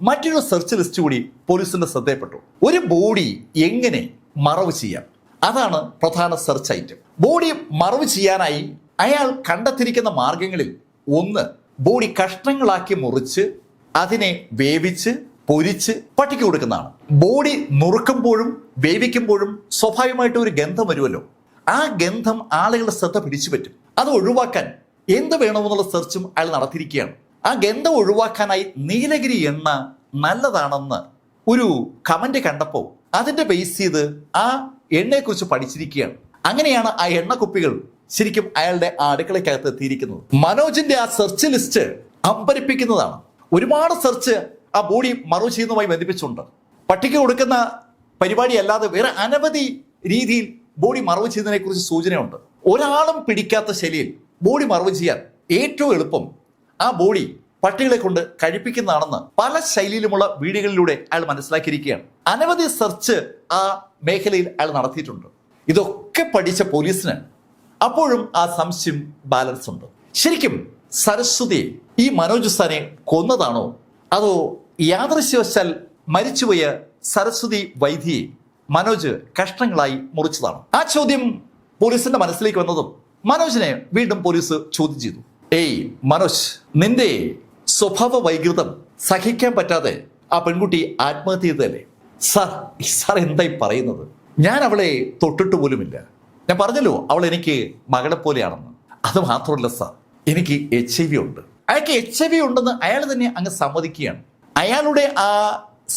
മറ്റൊരു സെർച്ച് ലിസ്റ്റ് കൂടി പോലീസിന്റെ ശ്രദ്ധയപ്പെട്ടു. ഒരു ബോഡി എങ്ങനെ മറവ് ചെയ്യാം, അതാണ് പ്രധാന സെർച്ച് ഐറ്റം. ബോഡി മറവ് ചെയ്യാനായി അയാൾ കണ്ടെത്തിയിരിക്കുന്ന മാർഗങ്ങളിൽ ഒന്ന്, ബോഡി കഷ്ണങ്ങളാക്കി മുറിച്ച് അതിനെ വേവിച്ച് പൊരിച്ച് പട്ടിക്ക് കൊടുക്കുന്നതാണ്. ബോഡി നുറുക്കുമ്പോഴും വേവിക്കുമ്പോഴും സ്വാഭാവികമായിട്ട് ഒരു ഗന്ധം വരുമല്ലോ. ആ ഗന്ധം ആളുകളുടെ ശ്രദ്ധ പിടിച്ചു പറ്റും. അത് ഒഴിവാക്കാൻ എന്ത് വേണമെന്നുള്ള സെർച്ചും അയാൾ നടത്തിയിരിക്കുകയാണ്. ആ ഗന്ധം ഒഴിവാക്കാനായി നീലഗിരി എണ്ണ നല്ലതാണെന്ന് ഒരു കമന്റ് കണ്ടപ്പോൾ അതിന്റെ ബേസ് ചെയ്ത് ആ എണ്ണയെക്കുറിച്ച് പഠിച്ചിരിക്കുകയാണ്. അങ്ങനെയാണ് ആ എണ്ണ കുപ്പികൾ ശരിക്കും അയാളുടെ ആ അടുക്കളയ്ക്കകത്ത് എത്തിയിരിക്കുന്നത്. മനോജിന്റെ ആ സെർച്ച് ലിസ്റ്റ് അമ്പരിപ്പിക്കുന്നതാണ്. ഒരുപാട് സെർച്ച് ആ ബോഡി മറവ് ചെയ്യുന്നതുമായി ബന്ധിപ്പിച്ചുണ്ട്. പട്ടിക കൊടുക്കുന്ന പരിപാടി അല്ലാതെ വേറെ അനവധി രീതിയിൽ ബോഡി മറവ് ചെയ്യുന്നതിനെ കുറിച്ച് സൂചനയുണ്ട്. ഒരാളും പിടിക്കാത്ത ശൈലിയിൽ ബോഡി മറവ് ചെയ്യാൻ ഏറ്റവും എളുപ്പം ആ ബോഡി പട്ടികളെ കൊണ്ട് കഴിപ്പിക്കുന്നതാണെന്ന് പല ശൈലിയിലുമുള്ള വീഡിയോകളിലൂടെ അയാൾ മനസ്സിലാക്കിയിരിക്കുകയാണ്. അനവധി സെർച്ച് ആ മേഖലയിൽ അയാൾ നടത്തിയിട്ടുണ്ട്. ഇതൊക്കെ പഠിച്ച പോലീസിന് അപ്പോഴും ആ സംശയം ബാലൻസ് ഉണ്ട്. ശരിക്കും സരസ്വതിയെ ഈ മനോജ് സാനെ കൊന്നതാണോ, അതോ യാദൃശ്യവശാൽ മരിച്ചുപോയ സരസ്വതി വൈദ്യയെ മനോജ് കഷ്ണങ്ങളായി മുറിച്ചതാണോ? ആ ചോദ്യം പോലീസിന്റെ മനസ്സിലേക്ക് വന്നതും മനോജിനെ വീണ്ടും പോലീസ് ചോദ്യം ചെയ്തു. ഏയ് മനോജ്, നിന്റെ സ്വഭാവ വൈകൃതം സഹിക്കാൻ പറ്റാതെ ആ പെൺകുട്ടി ആത്മഹത്യ ചെയ്തതല്ലേ? സാർ എന്തായി പറയുന്നത്? ഞാൻ അവളെ തൊട്ടിട്ട് പോലുമില്ല. ഞാൻ പറഞ്ഞല്ലോ അവൾ എനിക്ക് മകളെ പോലെയാണെന്ന്. അത് മാത്രമല്ല സാർ, എനിക്ക് HIV ഉണ്ട്. അയാൾക്ക് HIV ഉണ്ടെന്ന് അയാൾ തന്നെ അങ്ങ് സമ്മതിക്കുകയാണ്. അയാളുടെ ആ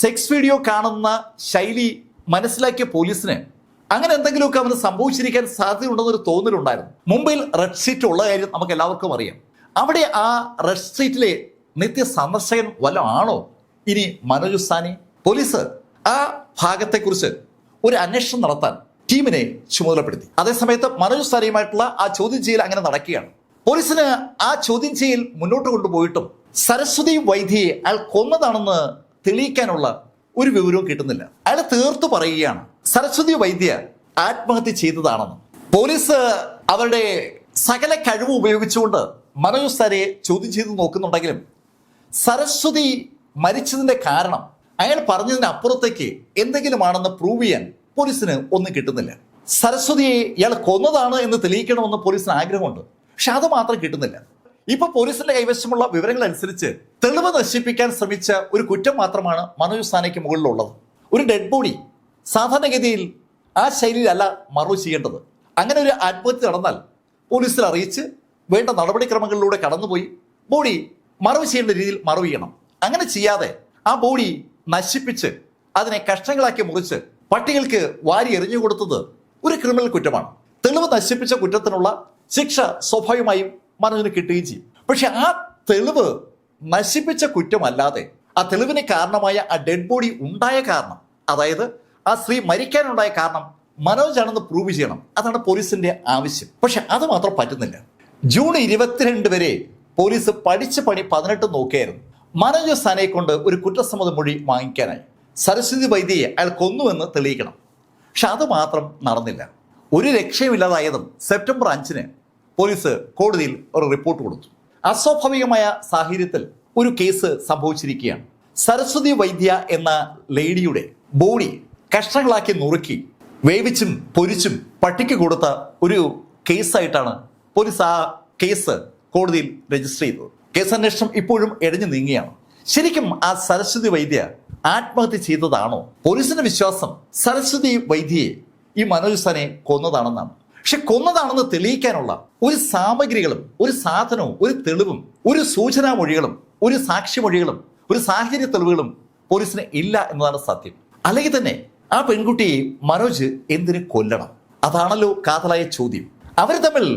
സെക്സ് വീഡിയോ കാണുന്ന ശൈലി മനസ്സിലാക്കിയ പോലീസിന് അങ്ങനെ എന്തെങ്കിലുമൊക്കെ അവന് സംഭവിച്ചിരിക്കാൻ സാധ്യതയുണ്ടെന്നൊരു തോന്നലുണ്ടായിരുന്നു. മുംബൈയിൽ റെഡ് സ്ട്രീറ്റ് ഉള്ള കാര്യം നമുക്ക് എല്ലാവർക്കും അറിയാം. അവിടെ ആ റെഡ് സ്ട്രീറ്റിലെ നിത്യ സന്ദർശകൻ വല്ല ആണോ ഇനി മനോജ് സാനി? പോലീസ് ആ ഭാഗത്തെക്കുറിച്ച് ഒരു അന്വേഷണം നടത്താൻ ടീമിനെ ചുമതലപ്പെടുത്തി. അതേസമയത്ത് മനോജ് സാനിയുമായിട്ടുള്ള ആ ചോദ്യം ചെയ്യൽ അങ്ങനെ നടക്കുകയാണ്. പോലീസിന് ആ ചോദ്യം ചെയ്യൽ മുന്നോട്ട് കൊണ്ടുപോയിട്ടും സരസ്വതി വൈദ്യയെ അയാൾ കൊന്നതാണെന്ന് തെളിയിക്കാനുള്ള ഒരു വിവരവും കിട്ടുന്നില്ല. അയാൾ തീർത്തു പറയുകയാണ് സരസ്വതി വൈദ്യ ആത്മഹത്യ ചെയ്തതാണെന്ന്. പോലീസ് അവരുടെ സകല കഴിവ് ഉപയോഗിച്ചുകൊണ്ട് മനോജ് സാനിയെ ചോദ്യം ചെയ്ത് നോക്കുന്നുണ്ടെങ്കിലും സരസ്വതി മരിച്ചതിന്റെ കാരണം അയാൾ പറഞ്ഞതിന് അപ്പുറത്തേക്ക് എന്തെങ്കിലുമാണെന്ന് പ്രൂവ് ചെയ്യാൻ പോലീസിന് ഒന്നും കിട്ടുന്നില്ല. സരസ്വതിയെ ഇയാൾ കൊന്നതാണ് എന്ന് തെളിയിക്കണമെന്ന് പോലീസിന് ആഗ്രഹമുണ്ട്. പക്ഷെ അത് മാത്രം കിട്ടുന്നില്ല. ഇപ്പൊ പോലീസിന്റെ കൈവശമുള്ള വിവരങ്ങൾ അനുസരിച്ച് തെളിവ് നശിപ്പിക്കാൻ ശ്രമിച്ച ഒരു കുറ്റം മാത്രമാണ് മനോജ് സാനിക്ക് മുകളിലുള്ളത്. ഒരു ഡെഡ് ബോഡി സാധാരണഗതിയിൽ ആ ശൈലിയിലല്ല മറവ് ചെയ്യേണ്ടത്. അങ്ങനെ ഒരു ആത്മഹത്യ നടന്നാൽ പോലീസിൽ അറിയിച്ച് വേണ്ട നടപടിക്രമങ്ങളിലൂടെ കടന്നുപോയി ബോഡി മറവ് ചെയ്യേണ്ട രീതിയിൽ മറവ് ചെയ്യണം. അങ്ങനെ ചെയ്യാതെ ആ ബോഡി നശിപ്പിച്ച് അതിനെ കഷ്ണങ്ങളാക്കി മുറിച്ച് പട്ടികൾക്ക് വാരി എറിഞ്ഞു കൊടുത്തത് ഒരു ക്രിമിനൽ കുറ്റമാണ്. തെളിവ് നശിപ്പിച്ച കുറ്റത്തിനുള്ള ശിക്ഷ സ്വാഭാവികമായും മനോജിന് കിട്ടുകയും ചെയ്യും. പക്ഷെ ആ തെളിവ് നശിപ്പിച്ച കുറ്റമല്ലാതെ ആ തെളിവിന് കാരണമായ ആ ഡെഡ് ബോഡി ഉണ്ടായ കാരണം, അതായത് ആ സ്ത്രീ മരിക്കാനുണ്ടായ കാരണം മനോജാണെന്ന് പ്രൂവ് ചെയ്യണം. അതാണ് പോലീസിന്റെ ആവശ്യം. പക്ഷെ അത് മാത്രം പറ്റുന്നില്ല. ജൂൺ 22 വരെ പോലീസ് പഠിച്ച പണി 18 നോക്കിയായിരുന്നു. മനോജ് സാനയെ കൊണ്ട് ഒരു കുറ്റസമ്മത മൊഴി വാങ്ങിക്കാനായി. സരസ്വതി വൈദ്യയെ അയാൾ കൊന്നുവെന്ന് തെളിയിക്കണം. പക്ഷെ അത് മാത്രം നടന്നില്ല. ഒരു രക്ഷയുമില്ലാതായതും സെപ്റ്റംബർ 5 പോലീസ് കോടതിയിൽ ഒരു റിപ്പോർട്ട് കൊടുത്തു. അസ്വാഭാവികമായ സാഹചര്യത്തിൽ ഒരു കേസ് സംഭവിച്ചിരിക്കുകയാണ്. സരസ്വതി വൈദ്യ എന്ന ലേഡിയുടെ ബോഡി കഷ്ണങ്ങളാക്കി നുറുക്കി വേവിച്ചും പൊരിച്ചും പട്ടിക്ക് കൊടുത്ത ഒരു കേസായിട്ടാണ് പോലീസ് ആ കേസ് കോടതിയിൽ രജിസ്റ്റർ ചെയ്തത്. കേസന്വേഷണം ഇപ്പോഴും എഴഞ്ഞു നീങ്ങിയാണ്. ശരിക്കും ആ സരസ്വതി വൈദ്യ ആത്മഹത്യ ചെയ്തതാണോ? പോലീസിന്റെ വിശ്വാസം സരസ്വതി വൈദ്യയെ ഈ മനോജ് സാനെ കൊന്നതാണെന്നാണ്. പക്ഷെ കൊന്നതാണെന്ന് തെളിയിക്കാനുള്ള ഒരു സാമഗ്രികളും ഒരു സാധനവും ഒരു തെളിവും ഒരു സൂചനാ മൊഴികളും ഒരു സാക്ഷിമൊഴികളും ഒരു സാഹചര്യ തെളിവുകളും പോലീസിന് ഇല്ല എന്നതാണ് സത്യം. അല്ലെങ്കിൽ തന്നെ ആ പെൺകുട്ടിയെ മനോജ് എന്തിനു കൊല്ലണം? അതാണല്ലോ കാതലായ ചോദ്യം. അവർ തമ്മിൽ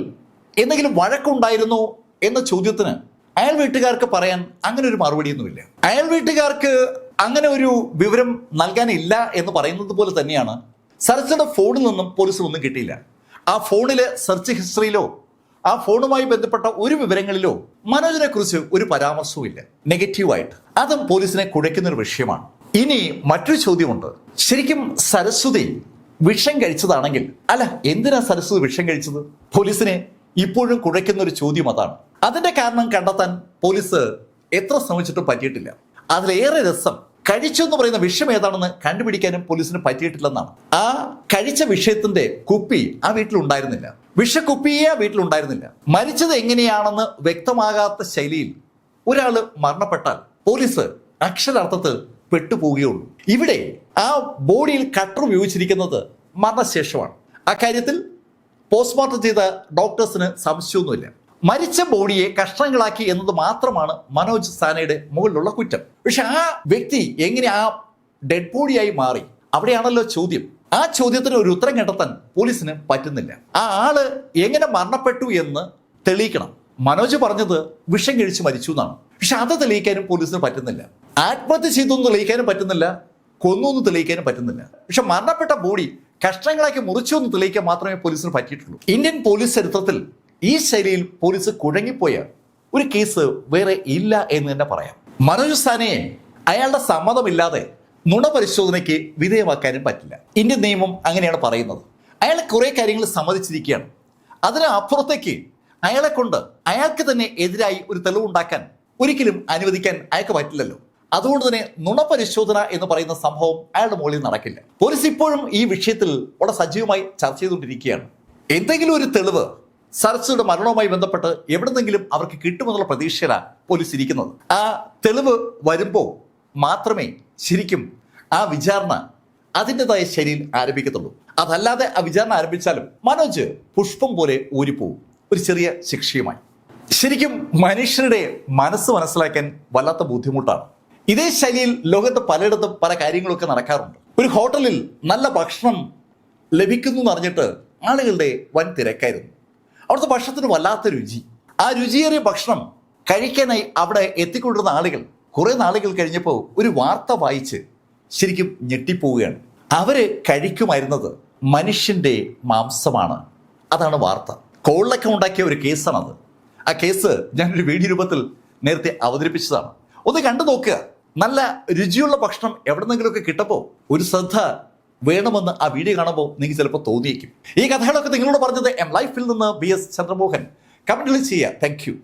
എന്തെങ്കിലും വഴക്കുണ്ടായിരുന്നോ എന്ന ചോദ്യത്തിന് അയാൾ വീട്ടുകാർക്ക് പറയാൻ അങ്ങനെ ഒരു മറുപടിയൊന്നുമില്ല. അയാൾ വീട്ടുകാർക്ക് അങ്ങനെ ഒരു വിവരം നൽകാനില്ല എന്ന് പറയുന്നത് പോലെ തന്നെയാണ് സരസ്വതിയുടെ ഫോണിൽ നിന്നും പോലീസിന് ഒന്നും കിട്ടിയില്ല. ആ ഫോണിലെ സെർച്ച് ഹിസ്റ്ററിയിലോ ആ ഫോണുമായി ബന്ധപ്പെട്ട ഒരു വിവരങ്ങളിലോ മനോജിനെ കുറിച്ച് ഒരു പരാമർശവും ഇല്ല. നെഗറ്റീവായിട്ട് അതും പോലീസിനെ കുഴയ്ക്കുന്ന ഒരു വിഷയമാണ്. ഇനി മറ്റൊരു ചോദ്യമുണ്ട്. ശരിക്കും സരസ്വതി വിഷം കഴിച്ചതാണെങ്കിൽ, അല്ല എന്തിനാ സരസ്വതി വിഷം കഴിച്ചത്? പോലീസിനെ ഇപ്പോഴും കുഴയ്ക്കുന്ന ഒരു ചോദ്യം അതാണ്. അതിന്റെ കാരണം കണ്ടെത്താൻ പോലീസ് എത്ര ശ്രമിച്ചിട്ടും പറ്റിയിട്ടില്ല. അതിലേറെ രസം കഴിച്ചു എന്ന് പറയുന്ന വിഷം ഏതാണെന്ന് കണ്ടുപിടിക്കാനും പോലീസിന് പറ്റിയിട്ടില്ലെന്നാണ്. ആ കഴിച്ച വിഷയത്തിന്റെ കുപ്പി ആ വീട്ടിലുണ്ടായിരുന്നില്ല. വിഷക്കുപ്പിയെ ആ വീട്ടിലുണ്ടായിരുന്നില്ല. മരിച്ചത് എങ്ങനെയാണെന്ന് വ്യക്തമാകാത്ത ശൈലിയിൽ ഒരാൾ മരണപ്പെട്ടാൽ പോലീസ് അക്ഷരാർത്ഥത്തിൽ പെട്ടുപോവുകയുള്ളൂ. ഇവിടെ ആ ബോഡിയിൽ കട്ടർ ഉപയോഗിച്ചിരിക്കുന്നത് മരണശേഷമാണ്. അക്കാര്യത്തിൽ പോസ്റ്റ്മോർട്ടം ചെയ്ത ഡോക്ടേഴ്സിന് സംശയമൊന്നുമില്ല. മരിച്ച ബോഡിയെ കഷ്ണങ്ങളാക്കി എന്നത് മാത്രമാണ് മനോജ് സാനയുടെ മുകളിലുള്ള കുറ്റം. പക്ഷെ ആ വ്യക്തി എങ്ങനെ ആ ഡെഡ് ബോഡിയായി മാറി? അവിടെയാണല്ലോ ചോദ്യം. ആ ചോദ്യത്തിന് ഒരു ഉത്തരം കണ്ടെത്താൻ പോലീസിന് പറ്റുന്നില്ല. ആ ആള് എങ്ങനെ മരണപ്പെട്ടു എന്ന് തെളിയിക്കണം. മനോജ് പറഞ്ഞത് വിഷം കഴിച്ച് മരിച്ചു എന്നാണ്. പക്ഷെ അത് തെളിയിക്കാനും പോലീസിന് പറ്റുന്നില്ല. ആത്മഹത്യ ചെയ്തു എന്ന് തെളിയിക്കാനും പറ്റുന്നില്ല, കൊന്നു എന്ന് തെളിയിക്കാനും പറ്റുന്നില്ല. പക്ഷെ മരണപ്പെട്ട ബോഡി കഷ്ണങ്ങളാക്കി മുറിച്ചു എന്ന് തെളിയിക്കാൻ മാത്രമേ പോലീസിന് പറ്റിയിട്ടുള്ളൂ. ഇന്ത്യൻ പോലീസ് ചരിത്രത്തിൽ ഈ ശൈലിയിൽ പോലീസ് കുഴങ്ങിപ്പോയ ഒരു കേസ് വേറെ ഇല്ല എന്ന് തന്നെ പറയാം. മനോജ് സാനയെ അയാളുടെ സമ്മതമില്ലാതെ നുണ പരിശോധനയ്ക്ക് വിധേയമാക്കാനും പറ്റില്ല. ഇന്ത്യൻ നിയമം അങ്ങനെയാണ് പറയുന്നത്. അയാൾ കുറെ കാര്യങ്ങൾ സമ്മതിച്ചിരിക്കുകയാണ്. അതിന് അപ്പുറത്തേക്ക് അയാളെ കൊണ്ട് അയാൾക്ക് തന്നെ എതിരായി ഒരു തെളിവുണ്ടാക്കാൻ ഒരിക്കലും അനുവദിക്കാൻ അയാൾക്ക് പറ്റില്ലല്ലോ. അതുകൊണ്ട് തന്നെ നുണപരിശോധന എന്ന് പറയുന്ന സംഭവം അയാളുടെ മുകളിൽ നടക്കില്ല. പോലീസ് ഇപ്പോഴും ഈ വിഷയത്തിൽ വളരെ സജീവമായി ചർച്ച ചെയ്തുകൊണ്ടിരിക്കുകയാണ്. എന്തെങ്കിലും ഒരു തെളിവ് സരസ്വതിയുടെ മരണവുമായി ബന്ധപ്പെട്ട് എവിടെന്നെങ്കിലും അവർക്ക് കിട്ടുമെന്നുള്ള പ്രതീക്ഷയിലാണ് പോലീസ് ഇരിക്കുന്നത്. ആ തെളിവ് വരുമ്പോൾ മാത്രമേ ശരിക്കും ആ വിചാരണ അതിൻ്റെതായ ശൈലിയിൽ ആരംഭിക്കത്തുള്ളൂ. അതല്ലാതെ ആ വിചാരണ ആരംഭിച്ചാലും മനോജ് പുഷ്പം പോലെ ഊരിപ്പോവും, ഒരു ചെറിയ ശിക്ഷയുമായി. ശരിക്കും മനുഷ്യരുടെ മനസ്സ് മനസ്സിലാക്കാൻ വല്ലാത്ത ബുദ്ധിമുട്ടാണ്. ഇതേ ശൈലിയിൽ ലോകത്ത് പലയിടത്തും പല കാര്യങ്ങളൊക്കെ നടക്കാറുണ്ട്. ഒരു ഹോട്ടലിൽ നല്ല ഭക്ഷണം ലഭിക്കുന്നു എന്നറിഞ്ഞിട്ട് ആളുകളുടെ വൻ തിരക്കായിരുന്നു. അവിടുത്തെ ഭക്ഷണത്തിന് വല്ലാത്ത രുചി. ആ രുചിയേറിയ ഭക്ഷണം കഴിക്കാനായി അവിടെ എത്തിക്കൊണ്ടിരുന്ന ആളുകൾ കുറെ നാളുകൾ കഴിഞ്ഞപ്പോൾ ഒരു വാർത്ത വായിച്ച് ശരിക്കും ഞെട്ടിപ്പോവുകയാണ്. അവര് കഴിക്കുമായിരുന്നത് മനുഷ്യന്റെ മാംസമാണ്. അതാണ് വാർത്ത. കോളിലൊക്കെ ഉണ്ടാക്കിയ ഒരു കേസാണത്. ആ കേസ് ഞാനൊരു വീഡിയോ രൂപത്തിൽ നേരത്തെ അവതരിപ്പിച്ചതാണ്. ഒന്ന് കണ്ടു നോക്കുക. നല്ല രുചിയുള്ള ഭക്ഷണം എവിടെന്നെങ്കിലുമൊക്കെ കിട്ടപ്പോൾ ഒരു ശ്രദ്ധ വേണമെന്ന് ആ വീഡിയോ കാണുമ്പോൾ നിങ്ങൾക്ക് ചിലപ്പോൾ തോന്നിയേക്കും. ഈ കഥകളൊക്കെ നിങ്ങളോട് പറഞ്ഞത് എം ലൈഫിൽ നിന്ന് BS ചന്ദ്രമോഹൻ. കമന്റിൽ ചെയ്യുക. Thank you.